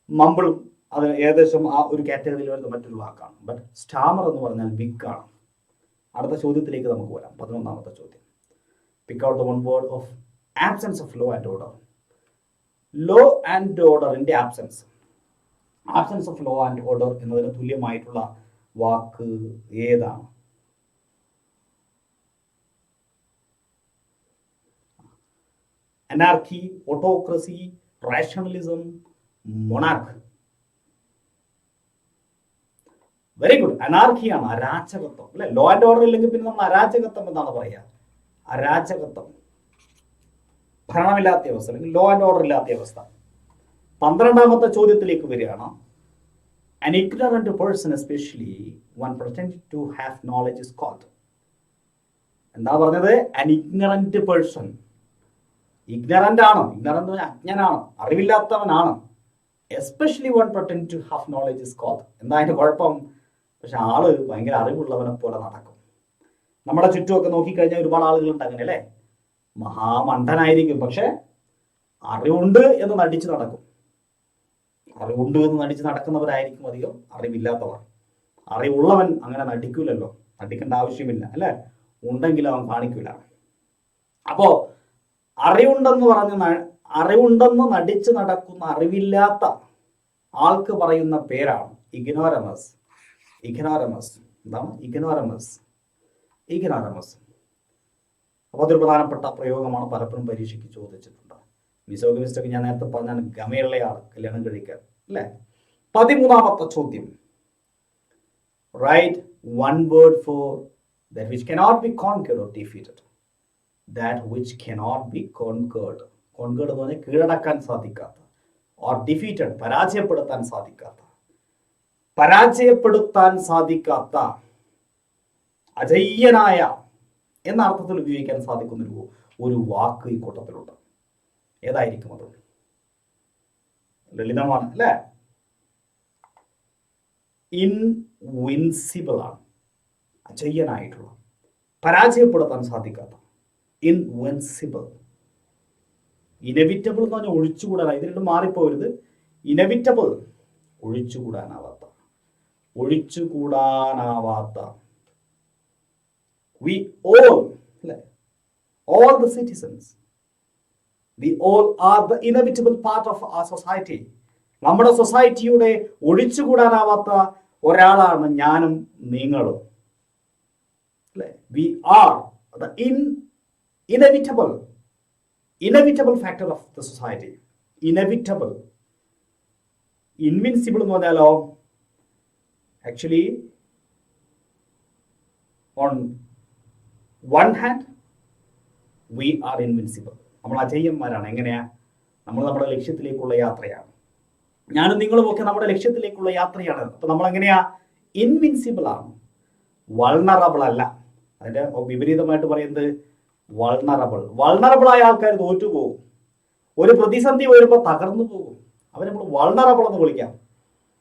മമ്പിളും അത് ഏകദേശം ആ ഒരു കാറ്റഗറിയിൽ വരുന്ന മറ്റൊരു വാക്കാണ്. ബട്ട് സ്റ്റാമർ എന്ന് പറഞ്ഞാൽ വിക്കാണ്. അടുത്ത ചോദ്യത്തിലേക്ക് നമുക്ക് വരാം. 11ാമത്തെ ചോദ്യം. Pick out the one word of absence of law and order. Law and order ന്റെ absence of law and order എന്നതിന് തുല്യമായിട്ടുള്ള വാക്ക് ഏതാണ്? Anarchy, autocracy, rationalism, monarch. Very good, അനാർക്കിയാണ്, അരാജകത്വം അല്ലെ. ലോ ആൻഡ് ഓർഡർ ഇല്ലെങ്കിൽ പിന്നെ നമ്മൾ അരാജകത്വം എന്നാണ് പറയുക. അരാജകത്വം, ഭരണമില്ലാത്ത അവസ്ഥ, അല്ലെങ്കിൽ ലോ ആൻഡ് ഓർഡർ ഇല്ലാത്ത അവസ്ഥ. 12ാമത്തെ ചോദ്യത്തിലേക്ക് വരികയാണ്. An ignorant person, especially one pretending to have knowledge, is called. എന്താ പറഞ്ഞത്? An ignorant person. ഇഗ്നറന്റ് ആണ്, ഇഗ്നറന്റ് അജ്ഞനാണ്, അറിവില്ലാത്തവനാണ്. Especially one pretending to have knowledge is called. എന്താ അതിന്റെ കുഴപ്പം? പക്ഷെ ആള് ഭയങ്കര അറിവുള്ളവനെ പോലെ നടക്കും. നമ്മുടെ ചുറ്റുമൊക്കെ നോക്കിക്കഴിഞ്ഞാൽ ഒരുപാട് ആളുകളുണ്ട് അങ്ങനെ അല്ലേ. മഹാമണ്ഡനായിരിക്കും, പക്ഷെ അറിവുണ്ട് എന്ന് നടിച്ച് നടക്കും. അറിവുണ്ട് എന്ന് നടിച്ച് നടക്കുന്നവരായിരിക്കും അധികം അറിവില്ലാത്തവർ. അറിവുള്ളവൻ അങ്ങനെ നടിക്കൂലല്ലോ, നടിക്കേണ്ട ആവശ്യമില്ല അല്ലെ. ഉണ്ടെങ്കിലും അവൻ കാണിക്കൂല. അപ്പോ അറിവുണ്ടെന്ന് നടിച്ച് നടക്കുന്ന അറിവില്ലാത്ത ആൾക്ക് പറയുന്ന പേരാണ് ഇഗ്നോറമസ്. എന്താണ് ഇഗ്നോറമസ്? അപ്പോൾ അതൊരു പ്രധാനപ്പെട്ട പ്രയോഗമാണ്, പലപ്പോഴും പരീക്ഷയ്ക്ക് ചോദിച്ചിട്ടുണ്ട്. മിസോഗമിസ്റ്റ് ഒക്കെ ഞാൻ നേരത്തെ പറഞ്ഞാൽ ഗമയുള്ളയാൾ കല്യാണം കഴിക്കാൻ അല്ലേ. 13ാമത്തെ ചോദ്യം. Write one word for that which cannot be conquered or defeated. That which cannot be conquered. Conquered എന്ന് പറഞ്ഞാൽ കീഴടക്കാൻ സാധിക്കാത്ത, or defeated പരാജയപ്പെടുത്താൻ സാധിക്കാത്ത അജയ്യനായ എന്ന അർത്ഥത്തിൽ ഉപയോഗിക്കാൻ സാധിക്കുന്ന ഒരു വാക്ക് ഈ കൂട്ടത്തിലുണ്ട്. ഏതായിരിക്കും അത്? ലളിതമാണ് അല്ലേ. ഇൻവിൻസിബിൾ ആണ്, അജയ്യനായിട്ടുള്ള, പരാജയപ്പെടുത്താൻ സാധിക്കാത്ത. ഇൻവിൻസിബിൾ. ഇനെവിറ്റബിൾ എന്ന് പറഞ്ഞാൽ ഒഴിച്ചുകൂടാനാണ്. ഇതിലിട്ട് മാറിപ്പോരുത്. ഇനവിറ്റബിൾ, ഒഴിച്ചുകൂടാനാവാത്ത. വി ഓൾ, അല്ലെ, all the citizens, we all are the inevitable part of our society. നമ്മുടെ സൊസൈറ്റിയുടെ ഒഴിച്ചുകൂടാനാവാത്ത ഒരാളാണ് ഞാനും നിങ്ങളും, അല്ലെ. We are the inevitable factor of the society. Inevitable. Invincible എന്ന് പറഞ്ഞാലോ, actually on one hand we are invincible. നമ്മൾ അജയ്യന്മാരാണ്. എങ്ങനെയാ? നമ്മൾ നമ്മുടെ ലക്ഷ്യത്തിലേക്കുള്ള യാത്രയാണ്. ഞാനും നിങ്ങളും ഒക്കെ നമ്മുടെ ലക്ഷ്യത്തിലേക്കുള്ള യാത്രയാണ്. അപ്പൊ നമ്മൾ എങ്ങനെയാ? ഇൻവിൻസിബിൾ ആണ്, വൾണറബിൾ അല്ല. അതിന്റെ വിപരീതമായിട്ട് പറയുന്നത് വൾണറബിൾ ആയ ആൾക്കാർ തോറ്റുപോകും. ഒരു പ്രതിസന്ധി വരുമ്പോൾ തകർന്നു പോകും. അവരെ നമ്മൾ വൾണറബിൾ എന്ന് വിളിക്കാം.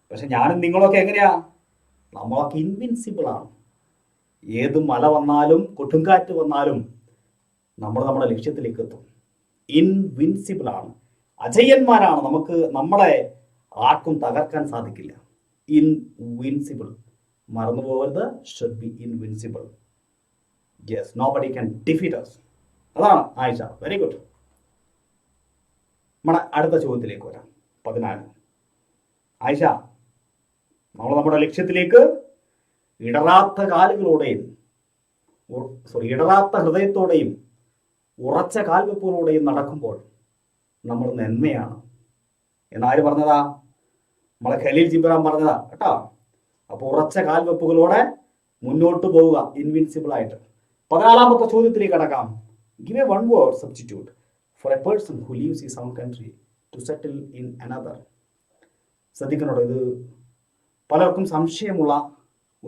പക്ഷെ ഞാനും നിങ്ങളൊക്കെ എങ്ങനെയാ? നമ്മളൊക്കെ ഇൻവിൻസിബിൾ ആണ്. ഏത് മല വന്നാലും കൊടുങ്കാറ്റ് വന്നാലും നമ്മൾ നമ്മുടെ ലക്ഷ്യത്തിലേക്ക് എത്തും. ഇൻവിൻസിബിൾ ആണ്, അജയ്യന്മാരാണ്. നമ്മളെ ആർക്കും തകർക്കാൻ സാധിക്കില്ല. ഇൻവിൻസിബിൾ, മറന്നു പോകരുത്. Should be invincible. Yes, nobody can defeat us. അതാണ് ആയിഷ. Very good. നമ്മുടെ അടുത്ത ചോദ്യത്തിലേക്ക് വരാം. 14. ആയിഷ, നമ്മുടെ ലക്ഷ്യത്തിലേക്ക് ഇടറാത്ത ഹൃദയത്തോടെയും ഉറച്ച കാൽവെപ്പുകളോടെയും നടക്കുമ്പോൾ നമ്മൾ നന്മയാണ് എന്നാര് പറഞ്ഞതാ? നമ്മളെ ഖലീൽ ജിബ്രാൻ പറഞ്ഞതാ കേട്ടോ. അപ്പൊ ഉറച്ച കാൽവെപ്പുകളോടെ മുന്നോട്ട് പോവുക, ഇൻവിൻസിബിൾ ആയിട്ട്. 14ാമത്തെ ചോദ്യത്തിലേക്ക് കടക്കാം. Give a one word substitute for a person who leaves his own country to settle in another. ശ്രദ്ധിക്കണോട്ടോ, ഇത് പലർക്കും സംശയമുള്ള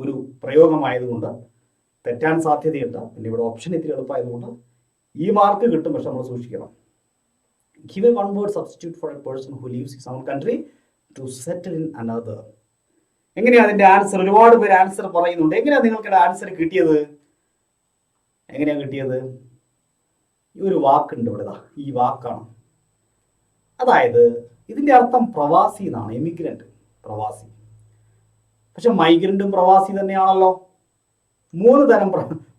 ഒരു പ്രയോഗമായതുകൊണ്ട് തെറ്റാൻ സാധ്യതയുണ്ട്. പിന്നെ ഇവിടെ ഓപ്ഷൻ ഇത്തിരി എളുപ്പമായതുകൊണ്ട് ഈ മാർക്ക് കിട്ടും. പക്ഷെ നമ്മൾ സൂക്ഷിക്കണം. Give a one word substitute for a person who leaves his own country to settle in another. എങ്ങനെയാ അതിന്റെ ആൻസർ? ഒരുപാട് പേര് ആൻസർ പറയുന്നുണ്ട്. എങ്ങനെയാ നിങ്ങൾക്ക് ആൻസർ കിട്ടിയത്? എങ്ങനെയാ കിട്ടിയത്? ഈ ഒരു വാക്കുണ്ട് ഇവിടെ, ഈ വാക്കാണ്. അതായത് ഇതിന്റെ അർത്ഥം പ്രവാസി എന്നാണ്. എമിഗ്രന്റ്, പ്രവാസി. പക്ഷെ മൈഗ്രന്റും പ്രവാസി തന്നെയാണല്ലോ. 3 തരം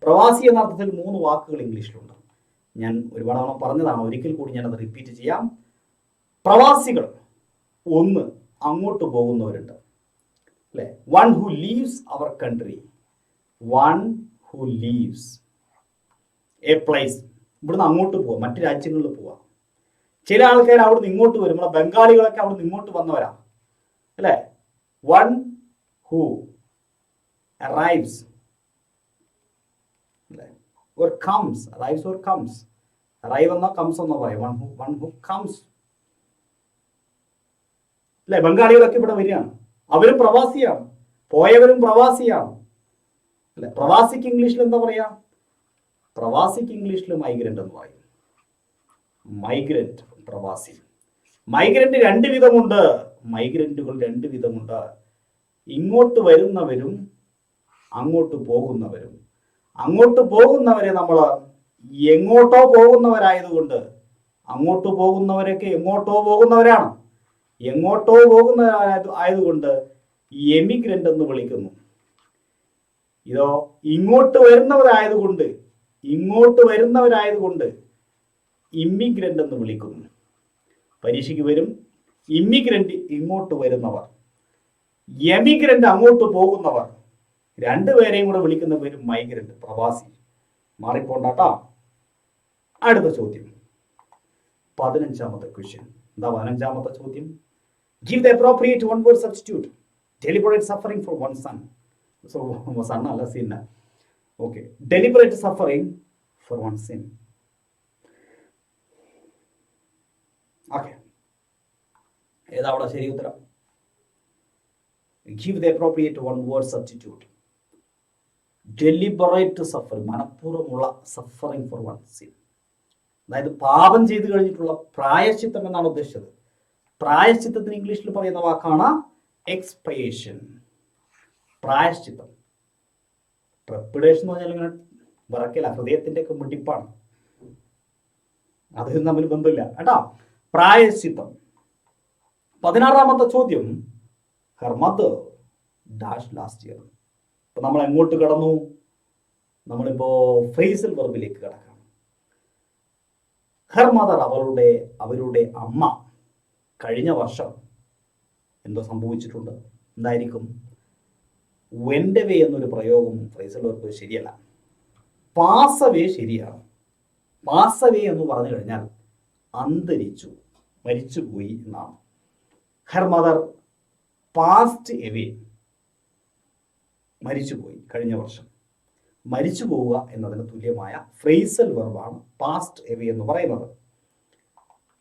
പ്രവാസി എന്ന അർത്ഥത്തിൽ 3 വാക്കുകൾ ഇംഗ്ലീഷിലുണ്ട്. ഞാൻ ഒരുപാട് തവണ പറഞ്ഞതാണ്, ഒരിക്കൽ കൂടി ഞാനത് റിപ്പീറ്റ് ചെയ്യാം. പ്രവാസികൾ, ഒന്ന് അങ്ങോട്ട് പോകുന്നവരുണ്ട്, അല്ലെ. One who leaves their country, one who leaves a place. ഇവിടുന്ന് അങ്ങോട്ട് പോവാം, മറ്റു രാജ്യങ്ങളിൽ പോവാം. ചില ആൾക്കാർ അവിടുന്ന് ഇങ്ങോട്ട് വരും. നമ്മളെ ബംഗാളികളൊക്കെ അവിടുന്ന് ഇങ്ങോട്ട് വന്നവരാ, അല്ലെ. One who arrives, or comes, arrives or comes, arrive എന്നോ comes എന്നോ പറയും. one who comes, അല്ലെ. ബംഗാളികളൊക്കെ ഇവിടെ വരികയാണ്, അവരും പ്രവാസിയാണ്, പോയവരും പ്രവാസിയാണ്, അല്ലെ. പ്രവാസിക്ക് ഇംഗ്ലീഷിൽ എന്താ പറയാ? പ്രവാസിക്ക് ഇംഗ്ലീഷിൽ മൈഗ്രന്റ് എന്ന് പറയും. മൈഗ്രന്റ്, പ്രവാസി. മൈഗ്രന്റ് 2 വിധമുണ്ട്. മൈഗ്രന്റുകൾ 2 വിധമുണ്ട്. ഇങ്ങോട്ട് വരുന്നവരും അങ്ങോട്ട് പോകുന്നവരും. അങ്ങോട്ട് പോകുന്നവരെ നമ്മൾ എങ്ങോട്ടോ പോകുന്നവരായതുകൊണ്ട്, അങ്ങോട്ട് പോകുന്നവരൊക്കെ എങ്ങോട്ടോ പോകുന്നവരാണ്. എങ്ങോട്ടോ പോകുന്നവരായതുകൊണ്ട് എമിഗ്രന്റ് എന്ന് വിളിക്കുന്നു. ഇതോ ഇങ്ങോട്ട് വരുന്നവരായതുകൊണ്ട് ഇമ്മിഗ്രന്റ് എന്ന് വിളിക്കുന്നു. പരീക്ഷയ്ക്ക് വരും. ഇമ്മിഗ്രന്റ് ഇങ്ങോട്ട് വരുന്നവർ, എമിഗ്രന്റ് അങ്ങോട്ട് പോകുന്നവർ. 2 പേരെയും കൂടെ വിളിക്കുന്ന പേര് മൈഗ്രന്റ്, പ്രവാസി. മാറിപ്പോണ്ടാട്ടാ. അടുത്ത ചോദ്യം, 15ാമത്തെ ക്വസ്റ്റ്യൻ. എന്താ 15ാമത്തെ ചോദ്യം? Give the appropriate one word substitute. Deliberate suffering for one son. So son അല്ല, sin. Okay. Deliberate suffering for one sin. Okay. ഏതാ അവിടെ ശരി ഉത്തരം? Give the appropriate one word substitute. Deliberate suffering, മനഃപൂർവ്വമുള്ള സഫറിങ് ഫോർ വൺ സിൻ. അതായത് പാപം ചെയ്തു കഴിഞ്ഞിട്ടുള്ള പ്രായശ്ചിത്തം എന്നാണ് ഉദ്ദേശിച്ചത്. പ്രായശ്ചിത്തത്തിന് ഇംഗ്ലീഷിൽ പറയുന്ന വാക്കാണ് എക്സ്പയേഷൻ. പ്രായശ്ചിത്തം. ട്രെപ്പിഡേഷൻ എന്ന് പറഞ്ഞാൽ ഇങ്ങനെ വിറക്കില്ല, ഹൃദയത്തിന്റെ ഒക്കെ മിടിപ്പാണ്. അതിന് തമ്മിൽ ബന്ധമില്ല കേട്ടോ. പ്രായശ്ചിത്തം. 16ാമത്തെ ചോദ്യം, her mother dash last year. അപ്പൊ നമ്മൾ എങ്ങോട്ട് കടന്നു? നമ്മളിപ്പോ ഫ്രേസൽ വെർബിലേക്ക് കടക്കാം. ഹർ മദർ, അവരുടെ അമ്മ കഴിഞ്ഞ വർഷം എന്തോ സംഭവിച്ചിട്ടുണ്ട്. എന്തായിരിക്കും? വെന്റ് അവേ എന്നൊരു പ്രയോഗം ഫ്രേസൽ വെർബ് ശരിയല്ല. പാസ് അവേ ശരിയാണ്. പാസ് അവേ എന്ന് പറഞ്ഞു കഴിഞ്ഞാൽ അന്തരിച്ചു, മരിച്ചുപോയി എന്നാണ്. ഹർ മദർ പാസ്റ്റ് എവേ, മരിച്ചുപോയി കഴിഞ്ഞ വർഷം. മരിച്ചു പോവുക എന്നതിന് തുല്യമായ ഫ്രേസൽ വെർബാണ് പാസ്റ്റ് എവേ എന്ന് പറയുന്നത്.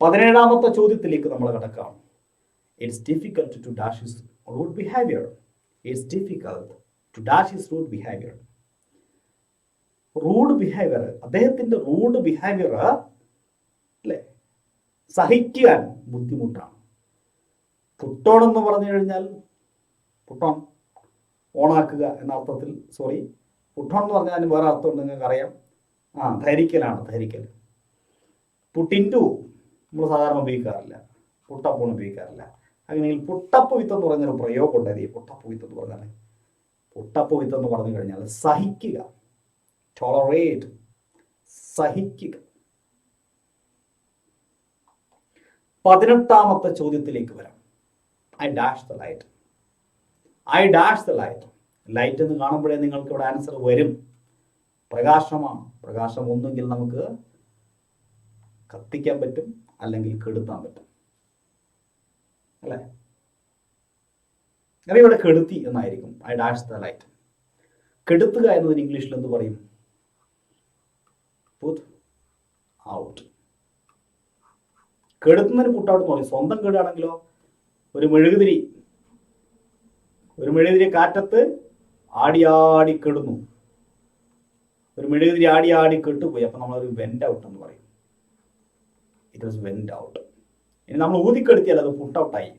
17ാമത്തെ ചോദ്യത്തിലേക്ക് നമ്മൾ കടക്കാം. It's difficult to dash his rude behaviour. It's difficult to dash his rude behaviour. Rude behaviour, അദ്ദേഹത്തിന്റെ റൂഡ് ബിഹേവിയർ അല്ലെ, സഹിക്കാൻ ബുദ്ധിമുട്ടാണ്. പുട്ടോൺ എന്ന് പറഞ്ഞു കഴിഞ്ഞാൽ, പുട്ടോൺ ഓണാക്കുക എന്ന അർത്ഥത്തിൽ, സോറി, പുട്ടോൺ എന്ന് പറഞ്ഞാൽ അതിന് വേറെ അർത്ഥം നിങ്ങൾക്ക് അറിയാം. ധരിക്കലാണ്, ധരിക്കൽ. പുട്ടിൻറ്റു നമ്മൾ സാധാരണ ഉപയോഗിക്കാറില്ല, പുട്ടപ്പൂൺ ഉപയോഗിക്കാറില്ല. അങ്ങനെയെങ്കിൽ പുട്ടപ്പ് വിത്ത് എന്ന് പറയുന്നൊരു പ്രയോഗം ഉണ്ടായത്. ഈ പുട്ടപ്പ് വിത്ത് എന്ന് പറഞ്ഞാൽ, പുട്ടപ്പ് വിത്ത് എന്ന് പറഞ്ഞു കഴിഞ്ഞാൽ സഹിക്കുക, ടോളറേറ്റ്, സഹിക്കുക. 18ാമത്തെ ചോദ്യത്തിലേക്ക് വരാം. I dash the light. I dash the light. Light എന്ന് കാണുമ്പോഴേ നിങ്ങൾക്ക് ഇവിടെ ആൻസർ വരും. പ്രകാശമാണ്. പ്രകാശം ഒന്നുകിൽ നമുക്ക് കത്തിക്കാൻ പറ്റും, അല്ലെങ്കിൽ കെടുത്താൻ പറ്റും, അല്ലേ? അപ്പൊ ഇവിടെ കെടുത്തി എന്നായിരിക്കും. I dash the light. കെടുത്തുക എന്നതിന് ഇംഗ്ലീഷിൽ എന്ത് പറയും? Put out. കെടുത്തുന്നതിന് പുട്ട് ഔട്ട് എന്ന് പറയും. സ്വന്തം കേടാണെങ്കിലോ, ഒരു മെഴുകുതിരി കാറ്റത്ത് ആടി കെടുന്നു. ഒരു മെഴുകുതിരി ആടി കെട്ടുപോയി. അപ്പൊ നമ്മളൊരു വെന്റ് ഔട്ട് എന്ന് പറയും. It was went out. ഇനി നമ്മൾ ഊതിക്കെടുത്തിയാൽ അത് പുട്ട് ഔട്ടായി.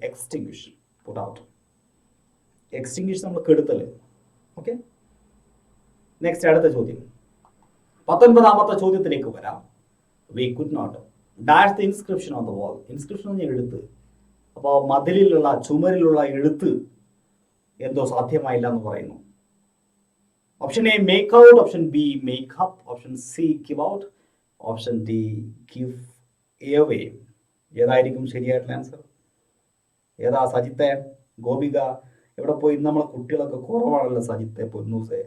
എക്സ്റ്റിങ്വിഷ്, പുട്ട് ഔട്ട്. എക്സ്റ്റിങ്വിഷ് നമ്മൾ കെടുത്തല്. ഓക്കെ, നെക്സ്റ്റ് അടുത്ത ചോദ്യം. 19ാമത്തെ ചോദ്യത്തിലേക്ക് വരാം. We could not dash the inscription on the wall. Inscription എന്ന് എഴുത്ത്. അപ്പോൾ മതിലിലുള്ള, ചുമരിലുള്ള എഴുത്ത് എന്തോ സാധ്യമായില്ല എന്ന് പറയുന്നു. Option A make out, option B make up, option C give out, option D give away. ഏതായിരിക്കും ശരിയായിട്ടുള്ള ആൻസർ? ഏതാ സജിത്തെ? ഗോപിക എവിടെ പോയി? നമ്മളെ കുട്ടികളൊക്കെ കുറവാണല്ലോ സജിത്തെ, പൊന്നൂസെ,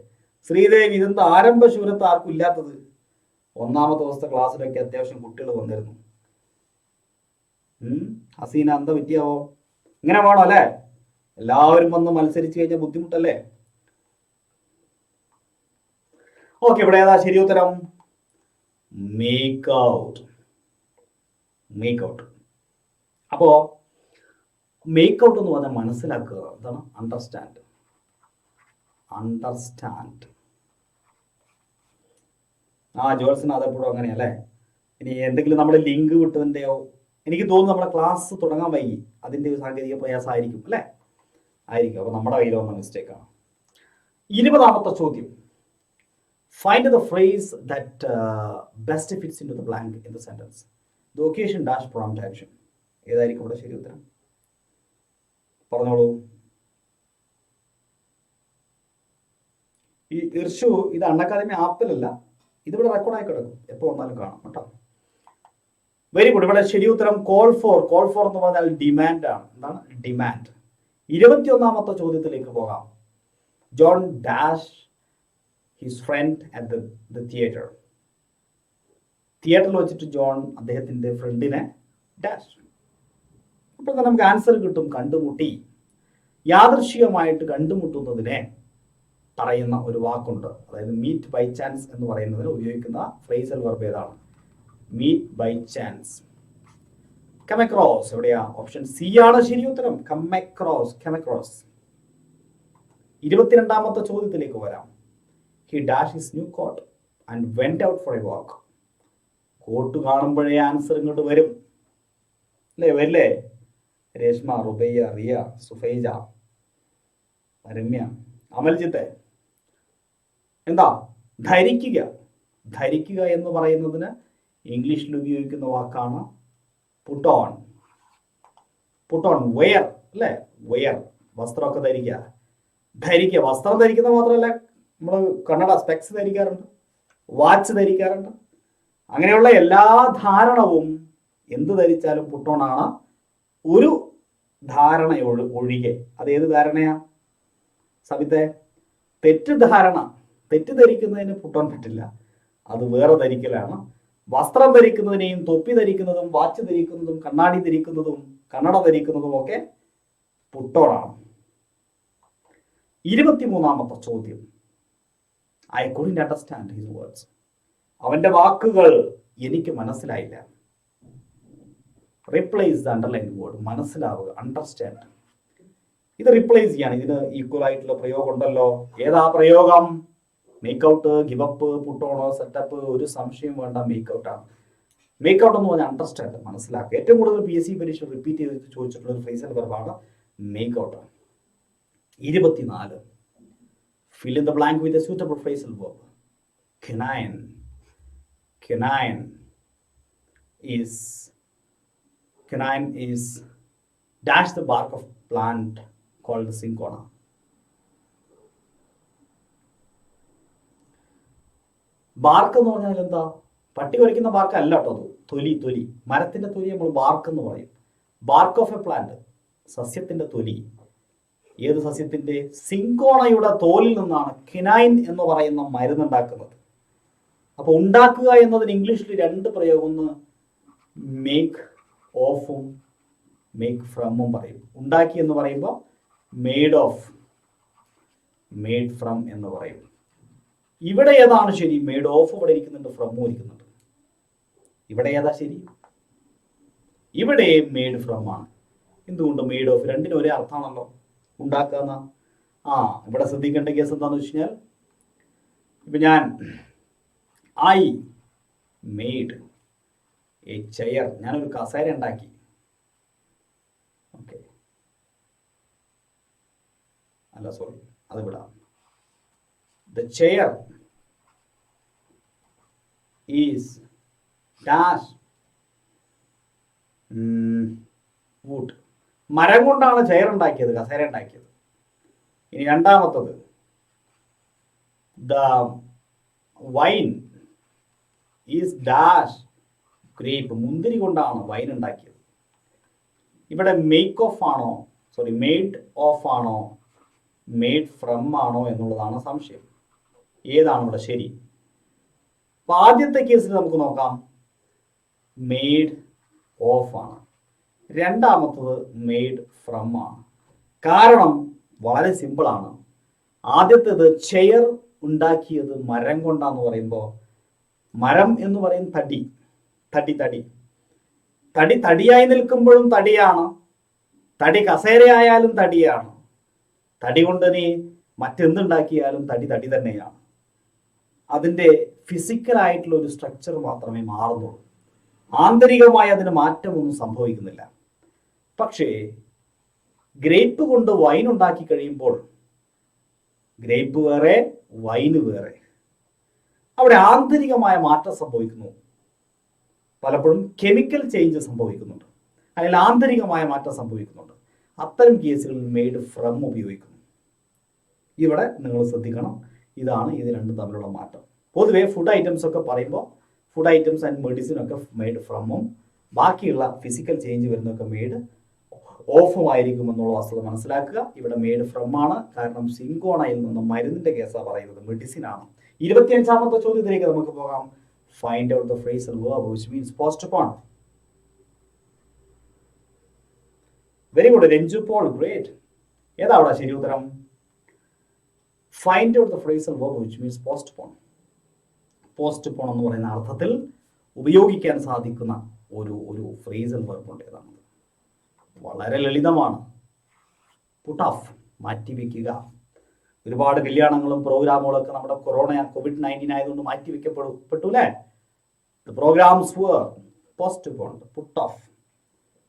ശ്രീദേവി. ഇതെന്താ ആരംഭശൂരത്ത് ആർക്കും ഇല്ലാത്തത്? 1ാമത്തെ ദിവസത്തെ ക്ലാസ്സിലൊക്കെ അത്യാവശ്യം കുട്ടികൾ വന്നിരുന്നു. ഹസീന എന്താ പറ്റിയാവോ? ഇങ്ങനെ വേണോ അല്ലേ? എല്ലാവരും വന്ന് മത്സരിച്ചു കഴിഞ്ഞാൽ ബുദ്ധിമുട്ടല്ലേ? ഓക്കെ, ഇവിടെ ഏതാ ശരി ഉത്തരം? Make out. Make out. അപ്പോ മേക്ക് ഔട്ട് എന്ന് പറഞ്ഞാൽ മനസ്സിലാക്കുക. എന്താണ്? അണ്ടർസ്റ്റാൻഡ്. അണ്ടർസ്റ്റാൻഡ്. ജോൾസിന് അതെപ്പോഴും അങ്ങനെയല്ലേ? ഇനി എന്തെങ്കിലും നമ്മുടെ ലിങ്ക് വിട്ടതിൻ്റെയോ, എനിക്ക് തോന്നുന്നു നമ്മുടെ ക്ലാസ് തുടങ്ങാൻ വൈകി, അതിൻ്റെ ഒരു സാങ്കേതിക പ്രയാസമായിരിക്കും അല്ലേ? ആയിരിക്കും. അപ്പോൾ നമ്മുടെ കയ്യിൽ വന്ന മിസ്റ്റേക്കാണ്. 20ാമത്തെ ചോദ്യം. Find the phrase that best fits into the blank in the sentence. The occasion dash prompt action. ഏതായിരിക്കും ഇവിടെ ശരി ഉത്തരം? പറഞ്ഞോളൂ. ഈ ഇർഷു ഇത് അൺഅക്കാദമി ആപ്പിലല്ല, ഇതിവിടെ റെക്കോർഡായി കിടക്കും, എപ്പോൾ വന്നാലും കാണാം കേട്ടോ. Very good. ഇവിടെ ശരി ഉത്തരം കോൾ ഫോർ. കോൾ ഫോർ എന്ന് പറഞ്ഞാൽ ഡിമാൻഡ് ആണ്. എന്താണ്? ഡിമാൻഡ്. 21ാമത്തെ ചോദ്യത്തിലേക്ക് പോകാം. John dash his friend at the theatre. തിയേറ്ററിൽ വെച്ചിട്ട് ജോൺ അദ്ദേഹത്തിന്റെ ഫ്രണ്ടിനെ ഡാഷ്. അപ്പോൾ തന്നെ നമുക്ക് ആൻസർ കിട്ടും. കണ്ടുമുട്ടി. യാദൃശ്ചികമായിട്ട് കണ്ടുമുട്ടുന്നതിനെ പറയുന്ന ഒരു വാക്കുണ്ട്. അതായത് മീറ്റ് ബൈ ചാൻസ് എന്ന് പറയുന്നതിന് ഉപയോഗിക്കുന്ന ഫ്രേസൽ വെർബ് ഏതാണ്? Meet by chance. Come across. എവിടെയാ? ഓപ്ഷൻ സി ആണ് ശരി ഉത്തരം. Come across. Come across. 22ാമത്തെ ചോദ്യത്തിലേക്ക് വരാം. He dash his new coat and went out for a walk. Coat കാണുമ്പോഴേ ആൻസർ ഇങ്ങോട്ട് വരും അല്ലേ? വരില്ലേ? രേഷ്മ, റുബയ്യ, റിയ, സുഫൈജ, രമ്യ, അമൽജിത്തെ. എന്താ? ധരിക്കുക. ധരിക്കുക എന്ന് പറയുന്നതിന് ഇംഗ്ലീഷിൽ ഉപയോഗിക്കുന്ന വാക്കാണ് put on. Put on, wear അല്ലേ, വെയർ വസ്ത്രമൊക്കെ ധരിക്കുക. വസ്ത്രം ധരിക്കുന്നത് മാത്രമല്ല, നമ്മൾ കണ്ണട സ്പെക്സ് ധരിക്കാറുണ്ട്, വാച്ച് ധരിക്കാറുണ്ട്. അങ്ങനെയുള്ള എല്ലാ ധാരണവും എന്ത് ധരിച്ചാലും പുട്ടോണാണ്. ഒരു ധാരണ ഒഴികെ. അതേത് ധാരണയാ സവിത്തെ? തെറ്റിദ്ധാരണ. തെറ്റിദ്ധരിക്കുന്നതിന് പുട്ടോൺ പറ്റില്ല, അത് വേറെ ധരിക്കലാണ്. വസ്ത്രം ധരിക്കുന്നതിനെയും തൊപ്പി ധരിക്കുന്നതും വാച്ച് ധരിക്കുന്നതും കണ്ണാടി ധരിക്കുന്നതും കണ്ണട ധരിക്കുന്നതും ഒക്കെ പുട്ടോണാണ്. 23ാമത്തെ ചോദ്യം. I couldn't understand his words. അവന്റെ വാക്കുകൾ എനിക്ക് മനസ്സിലായില്ല. Replace the underline word. മനസ്സിലാവുക, അണ്ടർസ്റ്റാൻഡ്. ഇത് റീപ്ലേസ് ചെയ്യാണ്. ഇതിന് ഈക്വൽ ആയിട്ടുള്ള പ്രയോഗം ഉണ്ടല്ലോ. ഏതാ പ്രയോഗം? മേക്ക് ഔട്ട്, ഗിവ് അപ്പ്, പുട്ടോണോ, സെറ്റപ്പ്. ഒരു സംശയം വേണ്ട, മേക്ക് ഔട്ട് ആണ്. മേക്ക് ഔട്ട് എന്ന് പറഞ്ഞാൽ അണ്ടർസ്റ്റാൻഡ്, മനസ്സിലാക്കുക. ഏറ്റവും കൂടുതൽ PSC പരീക്ഷ റിപ്പീറ്റ് ചെയ്ത് ചോദിച്ചിട്ടുള്ള ഒരു ഫ്രേസൽ വെർബാണ് make out. 24. Fill in the blank with a suitable phrasal verb. Canine. Canine is dash the bark of plant called cinchona. Bark എന്ന് പറഞ്ഞാൽ എന്താ? പട്ടി കുരയ്ക്കുന്ന ബാർക്ക് അല്ല കേട്ടോ, അത് തൊലി. മരത്തിന്റെ തൊലി നമ്മൾ ബാർക്ക് എന്ന് പറയും. ബാർക്ക് ഓഫ് എ പ്ലാന്റ്, സസ്യത്തിന്റെ തൊലി. ഏത് സസ്യത്തിന്റെ? സിങ്കോണയുടെ തോലിൽ നിന്നാണ് കിനൈൻ എന്ന് പറയുന്ന മരുന്നുണ്ടാക്കുന്നത്. അപ്പൊ ഉണ്ടാക്കുക എന്നതിന് ഇംഗ്ലീഷിൽ 2 പ്രയോഗം. ഒന്ന് മേക്ക് ഓഫും മേക്ക് ഫ്രമും പറയും. ഉണ്ടാക്കി എന്ന് പറയുമ്പോൾ മെയ്ഡ് ഓഫ്, മെയ്ഡ് ഫ്രം എന്ന് പറയും. ഇവിടെ ഏതാണ് ശരി? മെയ്ഡ് ഓഫ് ഇവിടെ ഇരിക്കുന്നുണ്ട്, ഫ്രമും ഇരിക്കുന്നുണ്ട്. ഇവിടെ ഏതാ ശരി? ഇവിടെ മെയ്ഡ് ഫ്രം ആണ്. എന്തുകൊണ്ട് മെയ്ഡ് ഓഫ്? രണ്ടിനും ഒരേ അർത്ഥമാണല്ലോ, ഉണ്ടാക്കാന്ന. ഇവിടെ ശ്രദ്ധിക്കേണ്ട കേസ് എന്താന്ന് വെച്ച് കഴിഞ്ഞാൽ, ഇപ്പൊ ഞാൻ ഐ മെയ്ഡ് എ ചെയർ, ഞാനൊരു കസേര ഉണ്ടാക്കി. ഓക്കെ, അല്ല സോറി, അത് വിടാം. The chair is dash wood. മരം കൊണ്ടാണ് ചെയർ ഉണ്ടാക്കിയത്, കസേര ഉണ്ടാക്കിയത്. ഇനി രണ്ടാമത്തത്, the wine is dash grape. മുന്തിരി കൊണ്ടാണ് വൈൻ ഉണ്ടാക്കിയത്. ഇവിടെ മേക്ക് ഓഫ് ആണോ, സോറി മെയ്ഡ് ഓഫ് ആണോ മെയ്ഡ് ഫ്രം ആണോ എന്നുള്ളതാണ് സംശയം. ഏതാണ് ഇവിടെ ശരി? അപ്പൊ ആദ്യത്തെ കേസിൽ നമുക്ക് നോക്കാം, മെയ്ഡ് ഓഫ് ആണ്. രണ്ടാമത്തത് മെയ്ഡ് ഫ്രം ആണ്. കാരണം വളരെ സിമ്പിൾ ആണ്. ആദ്യത്തേത് ചെയർ ഉണ്ടാക്കിയത് മരം കൊണ്ടാന്ന് പറയുമ്പോൾ, മരം എന്ന് പറയും തടി. തടിയായി നിൽക്കുമ്പോഴും തടിയാണ്, തടി കസേരയായാലും തടിയാണ്. തടി കൊണ്ട് നീ മറ്റെന്തുണ്ടാക്കിയാലും തടി തന്നെയാണ്. അതിൻ്റെ ഫിസിക്കലായിട്ടുള്ള ഒരു സ്ട്രക്ചർ മാത്രമേ മാറുന്നുള്ളൂ. ആന്തരികമായി അതിന് മാറ്റമൊന്നും സംഭവിക്കുന്നില്ല. പക്ഷേ ഗ്രേപ്പ് കൊണ്ട് വൈൻ ഉണ്ടാക്കി കഴിയുമ്പോൾ, ഗ്രേപ്പ് വേറെ വൈന് വേറെ, അവിടെ ആന്തരികമായ മാറ്റം സംഭവിക്കുന്നു. പലപ്പോഴും കെമിക്കൽ ചേഞ്ച് സംഭവിക്കുന്നുണ്ട്, അതിൽ ആന്തരികമായ മാറ്റം സംഭവിക്കുന്നുണ്ട്. അത്തരം കേസുകളിൽ മെയ്ഡ് ഫ്രം ഉപയോഗിക്കുന്നു. ഇവിടെ നിങ്ങൾ ശ്രദ്ധിക്കണം, ഇതാണ് ഇത് രണ്ടും തമ്മിലുള്ള മാറ്റം. പൊതുവെ ഫുഡ് ഐറ്റംസ് ഒക്കെ പറയുമ്പോൾ ഫുഡ് ഐറ്റംസ് ആൻഡ് മെഡിസിൻ ഒക്കെ മെയ്ഡ് ഫ്രമും, ബാക്കിയുള്ള ഫിസിക്കൽ ചേഞ്ച് വരുന്നതൊക്കെ മെയ്ഡ് ഓഫും ആയിരിക്കും എന്നുള്ള വസ്തുത മനസ്സിലാക്കുക. ഇവിടെ മെയ്ഡ് ഫ്രം ആണ്, കാരണം സിങ്കോണയിൽ നിന്ന് മരുന്നിന്റെ കേസാണ് പറയുന്നത്, മെഡിസിൻ ആണ്. 25ാമത്തെ ചോദ്യത്തിലേക്ക് നമുക്ക് പോകാം. Find out the phrasal verb which means postpone. Very good Ranju Paul, great. ഏതാ അവിടെ ശരി ഉത്തരം? Find out the phrasal verb which means postpone. Postpone എന്ന് പറയുന്ന അർത്ഥത്തിൽ ഉപയോഗിക്കാൻ സാധിക്കുന്ന ഒരു ഫ്രേസൽ വെർബ് ഉണ്ട്. ഏതാണ്? വളരെ ലളിതമാണ്. പുട്ട് ഓഫ്, മാറ്റിവെക്കുക. ഒരുപാട് കല്യാണങ്ങളും പ്രോഗ്രാമുകളും ഒക്കെ നമ്മുടെ COVID-19 ആയതുകൊണ്ട് മാറ്റിവെക്കപ്പെട്ടു അല്ലേ? The programs were postponed, put off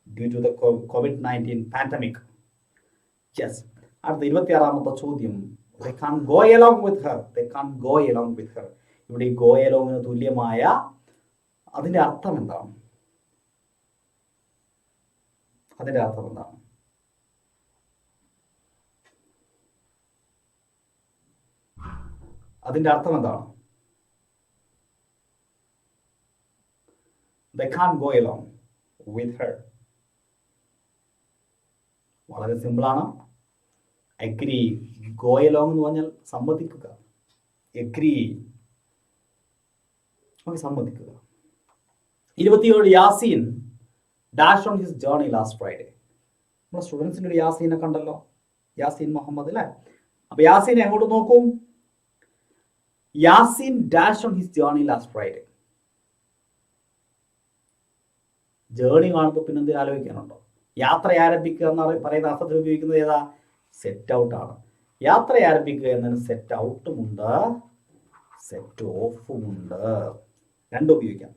due to the COVID-19 pandemic. Yes. അടുത്ത 26ാമത്തെ ചോദ്യം. They can't go along with her. They can't go along with her. ഇവിടെ ഈ go along ന് തുല്യമായ അതിന്റെ അർത്ഥം എന്താണ്? അതിന്റെ അർത്ഥം എന്താണ്? അതിന്റെ അർത്ഥം എന്താണ്? They can't go along with her. വളരെ സിമ്പിളാണ്. അഗ്രി. ഗോ എലോങ് എന്ന് പറഞ്ഞാൽ സമ്മതിക്കുക. അഗ്രി. സമ്മതിക്കുക. 27 Yaseen dash on his journey last Friday. നമ്മുടെ സ്റ്റുഡൻസിൻ്റെ ഒരു യാസീനെ കണ്ടല്ലോ, യാസീൻ മുഹമ്മദ് അല്ലേ? അപ്പൊ യാസീൻ എങ്ങോട്ട് നോക്കും? Yaseen dash on his journey last Friday. Journey കാണുമ്പോൾ പിന്നെ എന്തെങ്കിലും ആലോചിക്കാനുണ്ടോ? യാത്ര ആരംഭിക്കുക എന്ന് പറയുന്ന അർത്ഥത്തിൽ ഉപയോഗിക്കുന്നത് ഏതാ? സെറ്റ് ഔട്ട് ആണ്. യാത്ര ആരംഭിക്കുക എന്നതിന് സെറ്റ് ഔട്ടും ഉണ്ട്, സെറ്റ് ഓഫും ഉണ്ട്. രണ്ടും ഉപയോഗിക്കാം.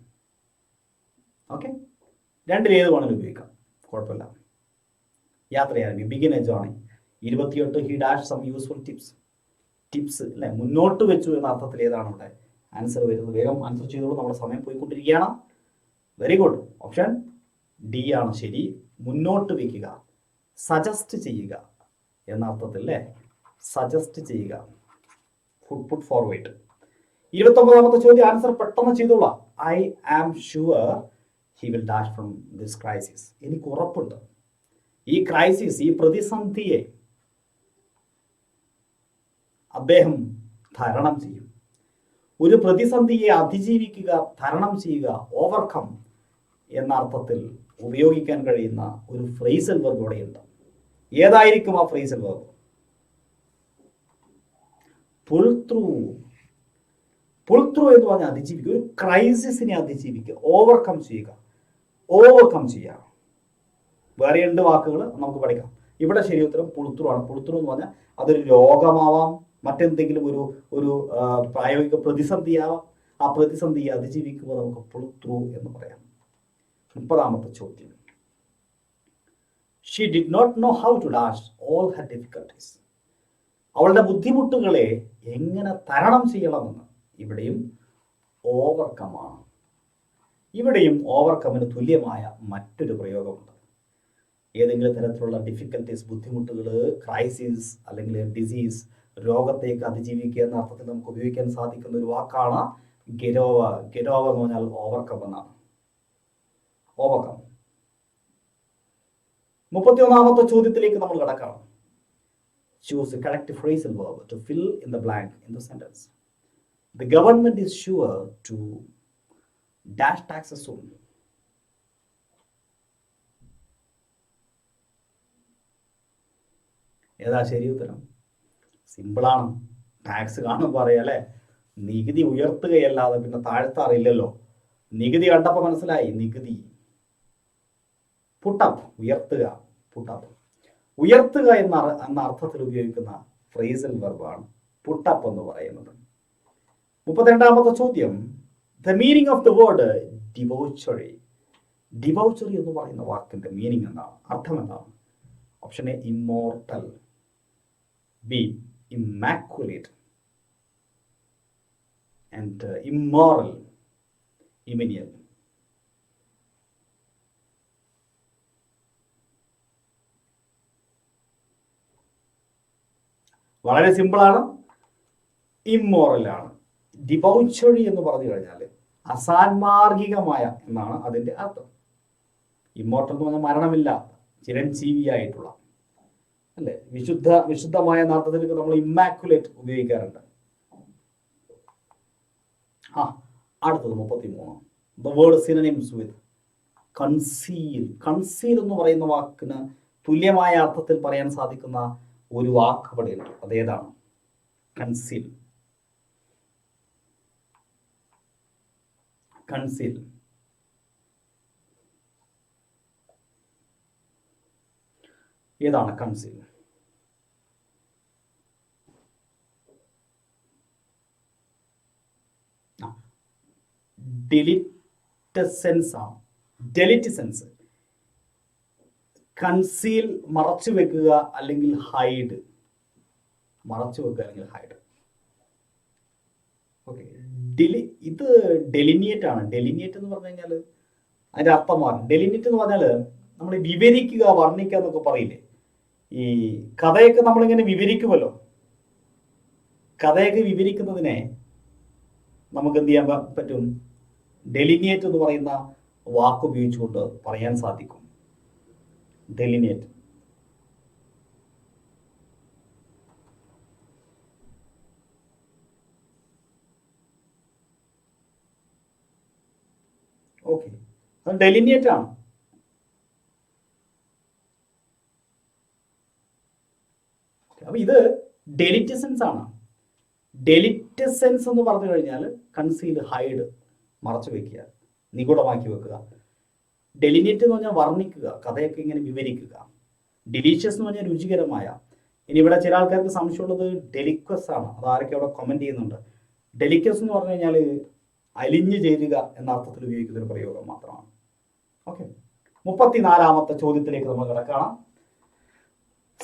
ഓക്കെ, രണ്ടിൽ ഏത് വേണമെങ്കിലും ഉപയോഗിക്കാം, കുഴപ്പമില്ല. യാത്ര ആരംഭിക്കും, begin a journey. 28 he dash some useful tips അല്ലെ, മുന്നോട്ട് വെച്ചു എന്ന അർത്ഥത്തിൽ ഏതാണ് ഇവിടെ ആൻസർ വരുന്നത്? വേഗം ആൻസർ ചെയ്തോളൂ, നമ്മുടെ സമയം പോയിക്കൊണ്ടിരിക്കുകയാണ്. വെരി ഗുഡ്, ഓപ്ഷൻ ഡി ആണ് ശരി. മുന്നോട്ട് വയ്ക്കുക, സജസ്റ്റ് ചെയ്യുക എന്ന അർത്ഥത്തിൽ അല്ലേ, സജസ്റ്റ് ചെയ്യുക, പുട്ട് ഫോർവേഡ്. 29ാമത്തെ ചോദ്യം ആൻസർ പെട്ടെന്ന് ചെയ്തോളാം. I am sure he will dash from this crisis. എനിക്ക് ഉറപ്പുണ്ട് ഈ ക്രൈസിസ്, ഈ പ്രതിസന്ധിയെ അദ്ദേഹം തരണം ചെയ്യും. ഒരു പ്രതിസന്ധിയെ അതിജീവിക്കുക, തരണം ചെയ്യുക, ഓവർകം എന്ന അർത്ഥത്തിൽ ഉപയോഗിക്കാൻ കഴിയുന്ന ഒരു ഫ്രേസൽ വെർബ് ഇവിടെയുണ്ട്. ഏതായിരിക്കും ആ phrasal verb? Pull through. Pull through എന്ന് പറഞ്ഞാൽ അതിജീവിക്കുക, ഒരു ക്രൈസിസിനെ അതിജീവിക്കുക, ഓവർകം ചെയ്യുക, ഓവർകം ചെയ്യുക. വേറെ 2 വാക്കുകൾ നമുക്ക് പഠിക്കാം. ഇവിടെ ശരി ഉത്തരം പുൾ ത്രൂ ആണ്. പുൾ ത്രൂ എന്ന് പറഞ്ഞാൽ അതൊരു രോഗമാവാം, മറ്റെന്തെങ്കിലും ഒരു പ്രായോഗിക പ്രതിസന്ധിയാവാം. ആ പ്രതിസന്ധിയെ അതിജീവിക്കുമ്പോൾ നമുക്ക് പുൾ ത്രൂ എന്ന് പറയാം. 30ാമത്തെ ചോദ്യം. She did not know how to dash all her difficulties. അവളുടെ ബുദ്ധിമുട്ടുകളെ എങ്ങനെ തരണം ചെയ്യണമെന്ന്. ഇവിടെയും ഓവർകമാണ്. ഇവിടെയും ഓവർകമിന് തുല്യമായ മറ്റൊരു പ്രയോഗമുണ്ട്. ഏതെങ്കിലും തരത്തിലുള്ള ഡിഫിക്കൽട്ടീസ്, ബുദ്ധിമുട്ടുകൾ, ക്രൈസിസ് അല്ലെങ്കിൽ ഡിസീസ്, രോഗത്തേക്ക് അതിജീവിക്കുക എന്ന അർത്ഥത്തിൽ നമുക്ക് ഉപയോഗിക്കാൻ സാധിക്കുന്ന ഒരു വാക്കാണ് ഗെരോവ. ഗെരോവ എന്ന് പറഞ്ഞാൽ ഓവർകം എന്നാണ്. ഓവർകം. 31ാമത്തെ ചോദ്യത്തിലേക്ക് നമ്മൾ കടക്കാം. Choose a correct phrasal verb to fill in the blank in the sentence. The government is sure to dash taxes soon. ഏതാ ശരി ഉത്തരം? സിമ്പിളാണ്. ടാക്സ് കാണുമ്പോൾ അറിയാലേ, നികുതി ഉയർത്തുകയല്ലാതെ പിന്നെ താഴ്ത്താറില്ലല്ലോ. നികുതി കണ്ടപ്പോൾ മനസ്സിലായി, നികുതി. പുട്ടപ്പ്, ഉയർത്തുക, പുട്ടപ്പ്. ഉയർത്തുക എന്ന അർത്ഥത്തിൽ ഉപയോഗിക്കുന്ന ഫ്രേസൽ വെർബാണ് പുട്ടപ്പ് എന്ന് പറയുന്നത്. 32ാമത്തെ ചോദ്യം. The meaning of the word debauchery. Debauchery എന്ന് പറയുന്ന വാക്കിന്റെ മീനിങ് എന്താണ്? അർത്ഥം എന്താണ്? Option A immortal, B immaculate, and immoral, ഇമിനിയൽ. വളരെ സിമ്പിളാണ്, ഇമ്മോറൽ ആണ്. ഡിബൗച്ചറി എന്ന് പറഞ്ഞു കഴിഞ്ഞാൽ അസാൻമാർഗികമായ എന്നാണ് അതിന്റെ അർത്ഥം. ഇമ്മോർട്ടൽ എന്ന് പറഞ്ഞാൽ മരണമില്ല, ചിരഞ്ജീവിയായിട്ടുള്ള അല്ലെ, വിശുദ്ധമായ അർത്ഥത്തിലേക്ക് നമ്മൾ ഇമ്മാക്കുലേറ്റ് ഉപയോഗിക്കാറുണ്ട്. അടുത്തത് 33. The word synonyms with conceal. Conceal എന്ന് പറയുന്ന വാക്കിന് തുല്യമായ അർത്ഥത്തിൽ പറയാൻ സാധിക്കുന്ന ഒരു വാക്ക് അവിടെയുണ്ട്. അതേതാണ്? കൺസീൽ. കൺസീൽ. ഏതാണ് കൺസീൽ? ഡെലിറ്റസെൻസ് ആണ്. ഡെലിറ്റസെൻസ്. കൺസീൽ മറച്ചു വെക്കുക അല്ലെങ്കിൽ ഹൈഡ്. മറച്ചു വെക്കുക അല്ലെങ്കിൽ ഹൈഡ്. ഓക്കെ, ഇത് ഡെലിനിയേറ്റ് ആണ്. ഡെലിനിയേറ്റ് എന്ന് പറഞ്ഞു കഴിഞ്ഞാൽ അതിന്റെ അർത്ഥം മാറും. ഡെലിനിയേറ്റ് എന്ന് പറഞ്ഞാൽ നമ്മൾ വിവരിക്കുക, വർണ്ണിക്കുക എന്നൊക്കെ പറയില്ലേ, ഈ കഥയൊക്കെ നമ്മളിങ്ങനെ വിവരിക്കുമല്ലോ. കഥയൊക്കെ വിവരിക്കുന്നതിനെ നമുക്ക് എന്ത് ചെയ്യാൻ പറ്റും? ഡെലിനിയേറ്റ് എന്ന് പറയുന്ന വാക്ക് ഉപയോഗിച്ചുകൊണ്ട് പറയാൻ സാധിക്കും. ഡെലിനിയേറ്റ്. ഓക്കെ, അത് ഡെലിനിയേറ്റ് ആണ്. അപ്പൊ ഇത് ഡെലിറ്റസെൻസ് ആണ്. ഡെലിറ്റസെൻസ് എന്ന് പറഞ്ഞു കഴിഞ്ഞാൽ കൺസീൽ, ഹൈഡ്, മറച്ചു വെക്കുക, നിഗൂഢമാക്കി വെക്കുക. ഡെലിനിയേറ്റ് എന്ന് പറഞ്ഞാൽ വർണ്ണിക്കുക, കഥയൊക്കെ ഇങ്ങനെ വിവരിക്കുക. ഡിലീഷ്യസ് എന്ന് പറഞ്ഞാൽ രുചികരമായ. ഇനി ഇവിടെ ചില ആൾക്കാർക്ക് സംശയമുള്ളത് ഡെലിക്വസ് ആണ്. അത് ആരൊക്കെ അവിടെ കമന്റ് ചെയ്യുന്നുണ്ട്. ഡെലിക്കസ് എന്ന് പറഞ്ഞു കഴിഞ്ഞാൽ അലിഞ്ഞു ചേരുക എന്ന അർത്ഥത്തിൽ ഉപയോഗിക്കുന്ന ഒരു പ്രയോഗം മാത്രമാണ്. ഓക്കെ, 34ാമത്തെ ചോദ്യത്തിലേക്ക് നമ്മൾ കിടക്കണം.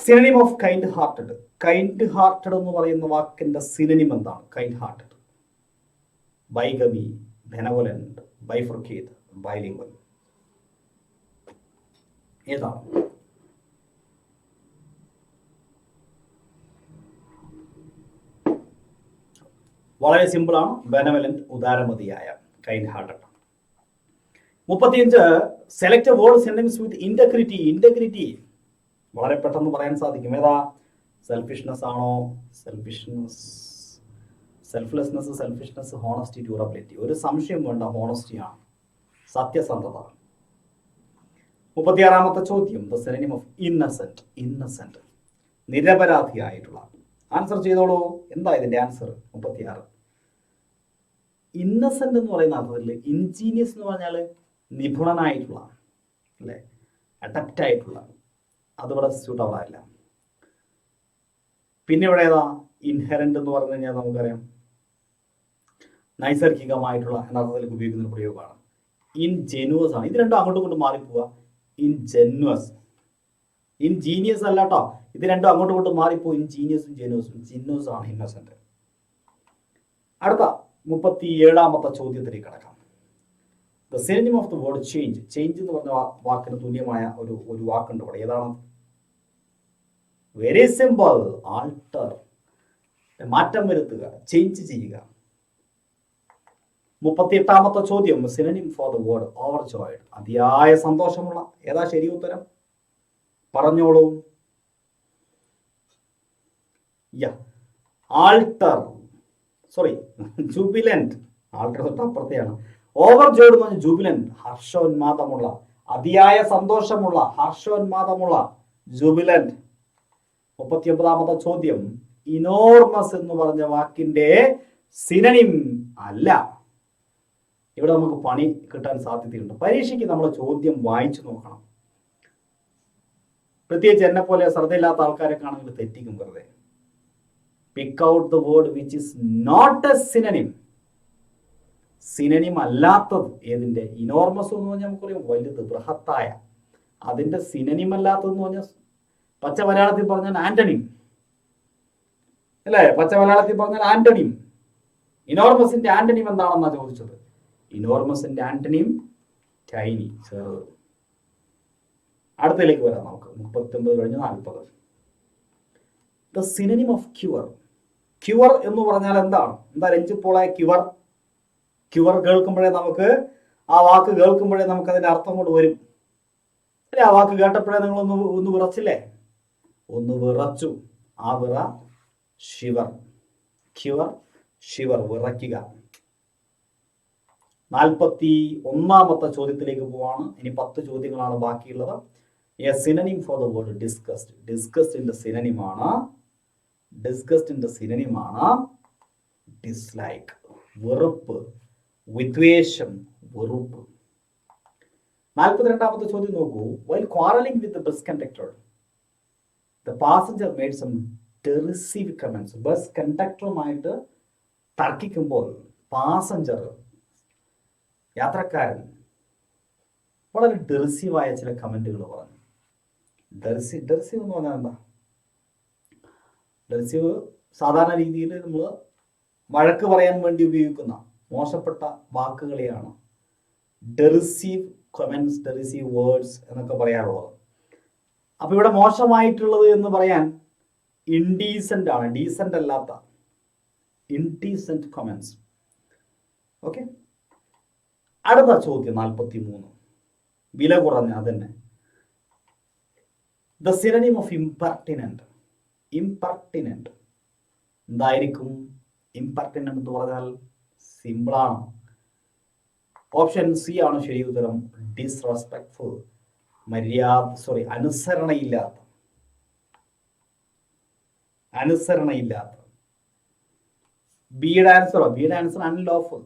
Synonym of kind hearted. Kind hearted എന്ന് പറയുന്ന വാക്കിന്റെ സിനണിം എന്താണ്? Kind hearted. Bigamy, benevolent, bifurcate, bilingual. ഏതാണ്? വളരെ സിമ്പിൾ ആണ്. ബെനവലന്റ്, ഉദാരമതിയായ, kind hearted. 35 select a word synonyms with integrity. Integrity വളരെ പെട്ടെന്ന് പറയാൻ സാധിക്കും. ഏതാ? സെൽഫിഷ്നെസ് ആണോ? Selflessness, selfishness, honesty, durability. ഒരു സംശയം വേണ്ട, ഹോണസ്റ്റി ആണ്, സത്യസന്ധത. 36ാമത്തെ ചോദ്യം, the synonym of innocent. Innocent, നിരപരാധിയായിട്ടുള്ള. ആൻസർ ചെയ്തോളൂ. എന്താ ഇതിന്റെ ആൻസർ? 36. ഇന്നസെന്റ് എന്ന് പറയുന്ന അർത്ഥത്തിൽ ഇൻജീനിയസ് എന്ന് പറഞ്ഞാൽ നിപുണനായിട്ടുള്ള, അല്ലെ, അഡപ്റ്റ് ആയിട്ടുള്ള. അതിവിടെ സ്യൂട്ടബിൾ ആയില്ല. പിന്നെ ഇവിടെ ഏതാ? ഇൻഹെറന്റ് എന്ന് പറഞ്ഞു കഴിഞ്ഞാൽ നമുക്കറിയാം നൈസർഗികമായിട്ടുള്ള എന്ന അർത്ഥത്തിലേക്ക് ഉപയോഗിക്കുന്ന ഒരു പ്രയോഗമാണ്. ഇൻജെനുവസ് ആണ്. ഇത് രണ്ടും അങ്ങോട്ടും ഇങ്ങോട്ടും മാറിപ്പോവുക. ഇൻജെനുവസ്, ഇൻജീനിയസ് അല്ല കേട്ടോ. ഇത് രണ്ടും അങ്ങോട്ടും ഇങ്ങോട്ടും മാറിപ്പോ. ഇൻജീനിയസും ജെനുവസും. ജിന്നോസ് ആണ് ഇന്നസെന്റ്. അടുത്ത 37ാമത്തെ ചോദ്യത്തിലേക്ക് കടക്കാം. The synonym of the word change. Change എന്ന് പറഞ്ഞ വാക്കിന് തുല്യമായ ഒരു വാക്കുണ്ട് ഇവിടെ. ഏതാണ്? Very simple, alter. മാറ്റം വരുത്തുക, ചേഞ്ച് ചെയ്യുക. 38ാമത്തെ ചോദ്യം, സിനണിം ഫോർ ദ വേർഡ് ഓവർജോയ്ഡ്. അതിയായ സന്തോഷമുള്ള. ഏതാ ശരി ഉത്തരം? പറഞ്ഞോളൂ. Alter, sorry, Jubilant. ആൾട്ടർ തൊട്ട് അപ്പുറത്തെയാണ്. ഓവർജോയ്ഡ് എന്ന് പറഞ്ഞാൽ ജൂബിലന്റ്, ഹർഷോന്മാദമുള്ള, അതിയായ സന്തോഷമുള്ള, ഹർഷോന്മാദമുള്ള, ജൂബിലന്റ്. 39ാമത്തെ ചോദ്യം, ഇനോർമസ് എന്ന് പറഞ്ഞ വാക്കിന്റെ സിനണിം അല്ല. ഇവിടെ നമുക്ക് പണി കിട്ടാൻ സാധ്യതയുണ്ട്. പരീക്ഷയ്ക്ക് നമ്മൾ ചോദ്യം വായിച്ചു നോക്കണം. പ്രത്യേകിച്ച് എന്നെ പോലെ ശ്രദ്ധയില്ലാത്ത ആൾക്കാരൊക്കെ ആണെങ്കിൽ തെറ്റിക്കും വെറുതെ. Pick out the word which is not a synonym. Synonym അല്ലാത്തത് ഏതിന്റെ? ഇനോർമസ് എന്ന് പറഞ്ഞാൽ നമുക്കറിയാം വലുത്, ബൃഹത്തായ. അതിന്റെ സിനണിം അല്ലാത്തതെന്ന് പറഞ്ഞാൽ പച്ച മലയാളത്തിൽ പറഞ്ഞാൽ ആന്റണിം, അല്ലേ? പച്ച മലയാളത്തിൽ പറഞ്ഞാൽ ആന്റണിം. ഇനോർമസിന്റെ ആന്റണിം എന്താണെന്നാ ചോദിച്ചത്. ഇനോർമസിന്റെ ആന്റണിം ടൈനി, ചെറുത്. അടുത്തതിലേക്ക് വരാം നമുക്ക്. 39 കഴിഞ്ഞ് 40. The synonym of cure. Cure എന്ന് പറഞ്ഞാൽ എന്താണ്? എന്താ രഞ്ജിപ്പോളെ ക്യുവർ? ക്യുവർ കേൾക്കുമ്പോഴേ നമുക്ക്, ആ വാക്ക് കേൾക്കുമ്പോഴേ നമുക്ക് അതിന്റെ അർത്ഥം കൊണ്ട് വരും, അല്ലെ? ആ വാക്ക് കേട്ടപ്പോഴേ നിങ്ങൾ ഒന്ന് വിറച്ചില്ലേ? ഒന്ന് വിറച്ചു. ആ വിറ ഷിവർ. ക്യുവർ, ഷിവർ, വിറയ്ക്കുക. 41ാമത്തെ ചോദ്യത്തിലേക്ക് പോവാണ്. ഇനി 10 ചോദ്യങ്ങളാണ് ബാക്കിയുള്ളത്. A synonym for the word disgust. ഡിസ്കസ്ഡിന്റെ സിനണിമാണ്, ഡിസ്കസ്ഡിന്റെ സിനണിമാണ് ഡിസ്ലൈക്ക്, വെറുപ്പ്, വിദ്വേഷം, വെറുപ്പ്. 42ാമത്തെ ചോദ്യം നോക്കൂ. While quarrelling with the bus conductor the passenger made some derisive comments. Bus കണ്ടക്ടറുമായിട്ട് തർക്കിക്കുമ്പോൾ പാസഞ്ചർ, യാത്രക്കാരൻ, വളരെ ഡെറിസീവായ ചില കമന്റുകൾ പറഞ്ഞു. ഡെറിസീവ് എന്ന് പറഞ്ഞാൽ എന്താ? ഡെറിസീവ് സാധാരണ രീതിയിൽ നമ്മൾ വഴക്ക് പറയാൻ വേണ്ടി ഉപയോഗിക്കുന്ന മോശപ്പെട്ട വാക്കുകളെയാണ് ഡെറിസീവ് കമൻസ് ദ റിസീവ് വേർഡ്സ് എന്നൊക്കെ പറയാറുള്ളത്. അപ്പൊ ഇവിടെ മോശമായിട്ടുള്ളത് എന്ന് പറയാൻ ഇൻഡീസെന്റ് ആണ്, ഡീസെന്റ് അല്ലാത്ത ഇൻഡീസെന്റ് കമൻസ്. ഓക്കെ, അടുത്ത ചോദ്യം 43, വില കുറഞ്ഞ അതന്നെ. The synonym of impertinent. Impertinent എന്തായിരിക്കും? ഇംപെർട്ടിനന്റ് എന്ന് പറഞ്ഞാൽ സിമ്പിളാണ്. ഓപ്ഷൻ സി ആണ് ശരി ഉത്തരം. ഡിസ്റെസ്പെക്ട്ഫുൾ, അനുസരണയില്ലാത്ത. അനുസരണയില്ലാത്ത. ബിയുടെ ആൻസറോ? ബിയുടെ ആൻസർ അൺലോഫുൾ,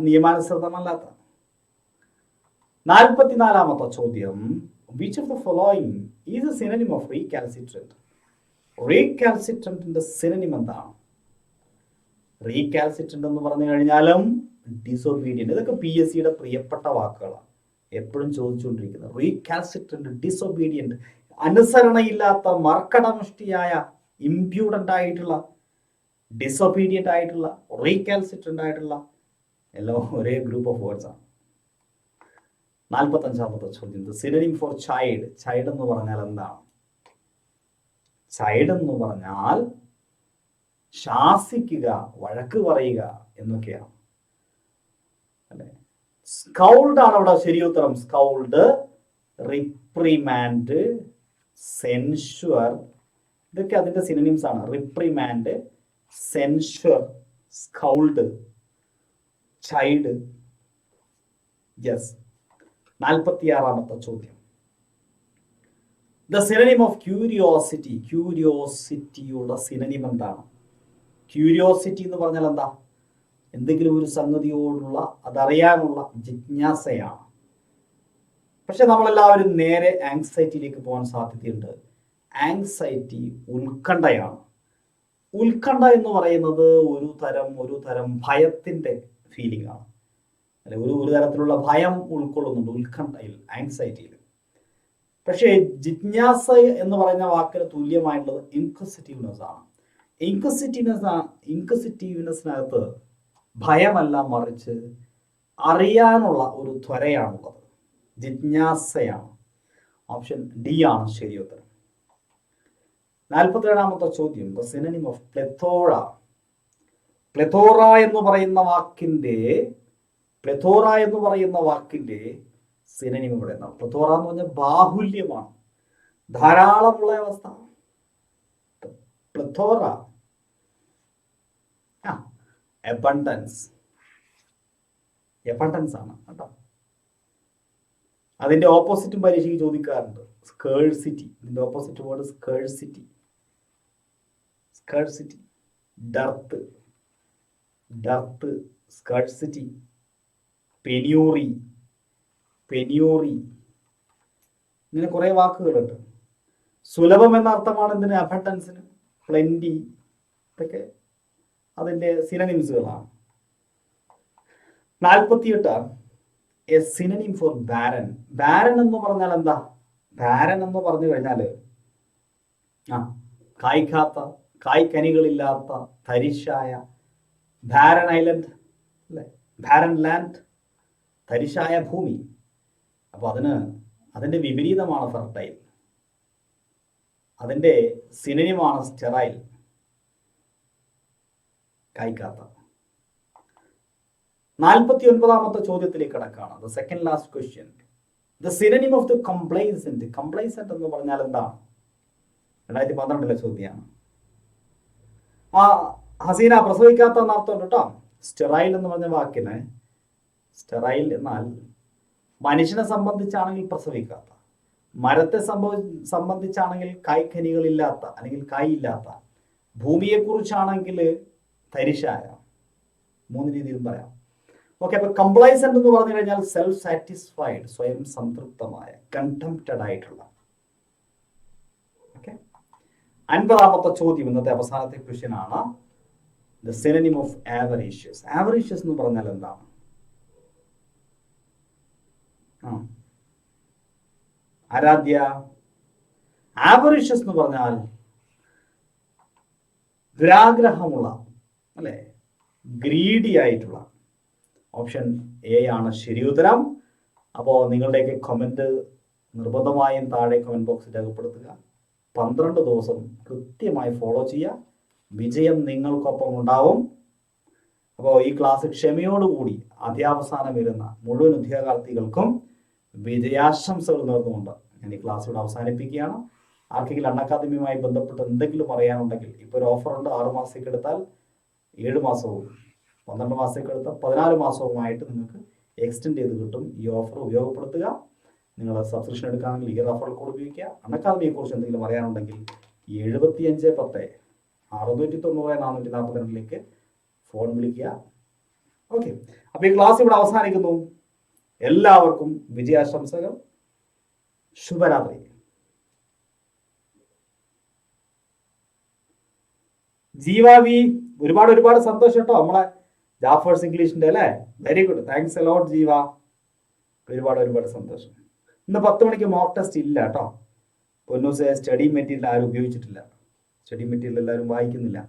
നിയമാനുസൃതമല്ലാത്ത. 44ാമത്തെ ചോദ്യം, which of the following is a synonym of recalcitrant? റീകാൽസിട്രന്റിന്റെ സിനോണിം എന്താണ്? റീകാൽസിട്രന്റ് എന്ന് പറഞ്ഞു കഴിഞ്ഞാലും ഡിസൊബീഡിയന്റ്. ഇതൊക്കെ PSC യുടെ പ്രിയപ്പെട്ട വാക്കുകളാണ്, എപ്പോഴും ചോദിച്ചുകൊണ്ടിരിക്കുന്നത്. റീകാൽസിട്രന്റ്, ഡിസൊബീഡിയന്റ്, അനുസരണയില്ലാത്ത, മർക്കടമുഷ്ടിയായ, ഇംപ്യൂഡന്റ് ആയിട്ടുള്ള, ഡിസൊബീഡിയന്റ് ആയിട്ടുള്ള, റീകാൽസിട്രന്റ് ആയിട്ടുള്ള എല്ലാം ഒരേ ഗ്രൂപ്പ് ഓഫ് വേർഡ്സ് ആണ്. 45ാമത്തെ ചോദ്യം, സിനോണിം ഫോർ ചൈൽഡ്. ചൈൽഡ് എന്ന് പറഞ്ഞാൽ എന്താണ്? ചൈൽഡ് എന്ന് പറഞ്ഞാൽ ശാസിക്കുക, വഴക്ക് പറയുക എന്നൊക്കെയാണ് അല്ലെ. സ്കൗൾഡ് ആണ് അവിടെ ശരി ഉത്തരം. സ്കൗൾഡ്, റിപ്രിമാൻഡ്, സെൻഷ്വർ, ഇതൊക്കെ അതിന്റെ സിനോണിംസ് ആണ്. റിപ്രിമാൻഡ്, സെൻഷ്വർ, സ്കൗൾഡ്, ചൈൽഡ്. യെസ്. 46ാമത്തെ ചോദ്യം, ദ സിനോണിം ഓഫ് ക്യൂരിയോസിറ്റി. ക്യൂരിയോസിറ്റിയുടെ സിനോണിം എന്താണ്? ക്യൂരിയോസിറ്റി എന്ന് പറഞ്ഞാൽ എന്താ? എന്തെങ്കിലും ഒരു സംഗതിയോടുള്ള, അതറിയാനുള്ള ജിജ്ഞാസയാണ്. പക്ഷെ നമ്മളെല്ലാവരും നേരെ ആങ്സൈറ്റിയിലേക്ക് പോകാൻ സാധ്യതയുണ്ട്. ആങ്സൈറ്റി ഉത്കണ്ഠയാണ്. ഉത്കണ്ഠ എന്ന് പറയുന്നത് ഒരു തരം ഭയത്തിന്റെ ഫീലിംഗ് ആണ് അല്ലെ. ഒരു തരത്തിലുള്ള ഭയം ഉൾക്കൊള്ളുന്നുണ്ട് ഉത്കണ്ഠയിൽ, ആങ്സൈറ്റിയിൽ. പക്ഷേ ജിജ്ഞാസ എന്ന് പറയുന്ന വാക്കിന് തുല്യമായിട്ടുള്ളത് ഇൻക്വിസിറ്റീവ്നെസ് ആണ്. ഇൻക്വിസിറ്റീവ്നെസ്സിനകത്ത് ഭയമല്ല, മറിച്ച് അറിയാനുള്ള ഒരു ത്വരയാണുള്ളത്, ജിജ്ഞാസയാണ്. ഓപ്ഷൻ ഡി ആണ് ശരി ഉത്തരം. 47ാമത്തെ ചോദ്യം, ദ സിനോണിം ഓഫ് പ്ലെത്തോറ. പ്ലെത്തോറ എന്ന് പറയുന്ന വാക്കിന്റെ സിനോണിം ഇവിടെ എന്താണ്? പ്ലെത്തോറ എന്ന് പറഞ്ഞാൽ ബാഹുല്യമാണ്, ധാരാളമുള്ള അവസ്ഥ. പ്ലെത്തോറ, എബണ്ടൻസ് ആണ് കേട്ടോ. അതിന്റെ ഓപ്പോസിറ്റും പരീക്ഷയ്ക്ക് ചോദിക്കാറുണ്ട്. സ്കേഴ്സിറ്റി, ഇതിന്റെ ഓപ്പോസിറ്റ് വേർഡ് സ്കേഴ്സിറ്റി. ഡർത്ത്, സ്കേഴ്സിറ്റി. പെന്യൂറി, ഇങ്ങനെ കുറെ വാക്കുകളുണ്ട്. സുലഭം എന്ന അർത്ഥമാണ് ഇതിന് അബണ്ടൻസിന്. പ്ലെന്റി, ഇതൊക്കെ അതിന്റെ സിനോണിംസുകളാണ്. 48, a synonym for barren. Barren എന്ന് പറഞ്ഞാൽ എന്താ? ബാരൻ എന്ന് പറഞ്ഞു കഴിഞ്ഞാൽ കായ്ക്കാത്ത, കായ്ക്കനികളില്ലാത്ത, തരിശായ. ബാരൻ ഐലൻഡ് അല്ലെ, ബാരൻ ലാൻഡ്, തരിശായ ഭൂമി. അപ്പൊ അതിന്റെ വിപരീതമാണ് ഫെർട്ടൈൽ. അതിന്റെ സിനോണിമാണ് സ്റ്റെറൈൽ, കായ്ക്കാത്ത. 49ാമത്തെ ചോദ്യത്തിലേക്ക് കടക്കാണ്. The second last question, the synonym of the complaisant. Complaisant എന്ന് പറഞ്ഞാൽ എന്താണ്? 2012 ചോദ്യമാണ്. ഹസീന പ്രസവിക്കാത്ത എന്നർത്ഥം കേട്ടോ. സ്റ്റെറൈൽ എന്ന് പറഞ്ഞ വാക്കിന്, സ്റ്റെറൈൽ എന്നാൽ മനുഷ്യനെ സംബന്ധിച്ചാണെങ്കിൽ പ്രസവിക്കാത്ത, മരത്തെ സംബന്ധിച്ചാണെങ്കിൽ കായ്ക്കനികളില്ലാത്ത അല്ലെങ്കിൽ കായില്ലാത്ത, ഭൂമിയെ കുറിച്ചാണെങ്കിൽ തരിശായ. 3 രീതിയിലും പറയാം. ഓക്കെ, അപ്പൊ കംപ്ലൈസന്റ് എന്ന് പറഞ്ഞു കഴിഞ്ഞാൽ സെൽഫ് സാറ്റിസ്ഫൈഡ്, സ്വയം സംതൃപ്തമായ, കണ്ടംപ്റ്റഡ് ആയിട്ടുള്ള. ഓക്കെ, 50ാമത്തെ ചോദ്യം, ഇന്നത്തെ അവസാനത്തെ ക്വസ്റ്റ്യൻ ആണ്. The synonym of avaricious. Avaricious എന്ന് പറഞ്ഞാൽ എന്താണ്? ആരാധ്യ, ആവറീഷ്യസ് എന്ന് പറഞ്ഞാൽ ദുരാഗ്രഹമുള്ള അല്ലെ, ഗ്രീഡി ആയിട്ടുള്ള, ഓപ്ഷൻ എ ആണ് ശരിയുത്തരം. അപ്പോൾ നിങ്ങളുടെയൊക്കെ കമൻറ്റ് നിർബന്ധമായും താഴെ കമൻറ്റ് ബോക്സിൽ രേഖപ്പെടുത്തുക. 12 ദിവസം കൃത്യമായി ഫോളോ ചെയ്യുക. വിജയം നിങ്ങൾക്കൊപ്പം ഉണ്ടാവും. അപ്പോൾ ഈ ക്ലാസ് ക്ഷമയോടുകൂടി അധ്യാവസാനം വരുന്ന മുഴുവൻ ഉദ്യോഗാർത്ഥികൾക്കും വിജയാശംസകൾ നേർന്നുകൊണ്ട് ഞാൻ ഈ ക്ലാസ് ഇവിടെ അവസാനിപ്പിക്കുകയാണ്. ആർക്കെങ്കിലും അൺഅക്കാദമിയുമായി ബന്ധപ്പെട്ട് എന്തെങ്കിലും പറയാനുണ്ടെങ്കിൽ ഇപ്പോൾ ഒരു ഓഫറുണ്ട്. 6 മാസത്തേക്ക് എടുത്താൽ 7 മാസവും 12 മാസത്തേക്ക് എടുത്താൽ 14 മാസവുമായിട്ട് നിങ്ങൾക്ക് എക്സ്റ്റെൻഡ് ചെയ്ത് കിട്ടും. ഈ ഓഫർ ഉപയോഗപ്പെടുത്തുക. നിങ്ങൾ സബ്സ്ക്രിപ്ഷൻ എടുക്കുകയാണെങ്കിൽ ഈ റഫറൽ കോഡ് ഉപയോഗിക്കുക. അൺഅക്കാദമിയെ കുറിച്ച് എന്തെങ്കിലും പറയാനുണ്ടെങ്കിൽ 7510 690 442 ഫോൺ വിളിക്കുക. ഓക്കെ, അപ്പോൾ ഈ ക്ലാസ് ഇവിടെ അവസാനിക്കുന്നു. എല്ലാവർക്കും വിജയാശംസകൾ. ശുഭരാത്രി. ജീവാവി ഒരുപാട് സന്തോഷം കേട്ടോ. നമ്മളെ ജാഫേഴ്സ് ഇംഗ്ലീഷിന്റെ അല്ലേ, very good, thanks a lot ജീവ. ഒരുപാട് സന്തോഷം. ഇന്ന് 10 മണിക്ക് മോക്ക് ടെസ്റ്റ് ഇല്ല കേട്ടോ. പൊന്നൂസ് സ്റ്റഡി മെറ്റീരിയൽ ആരും ഉപയോഗിച്ചിട്ടില്ല. സ്റ്റഡി മെറ്റീരിയൽ എല്ലാവരും വായിക്കുന്നില്ല.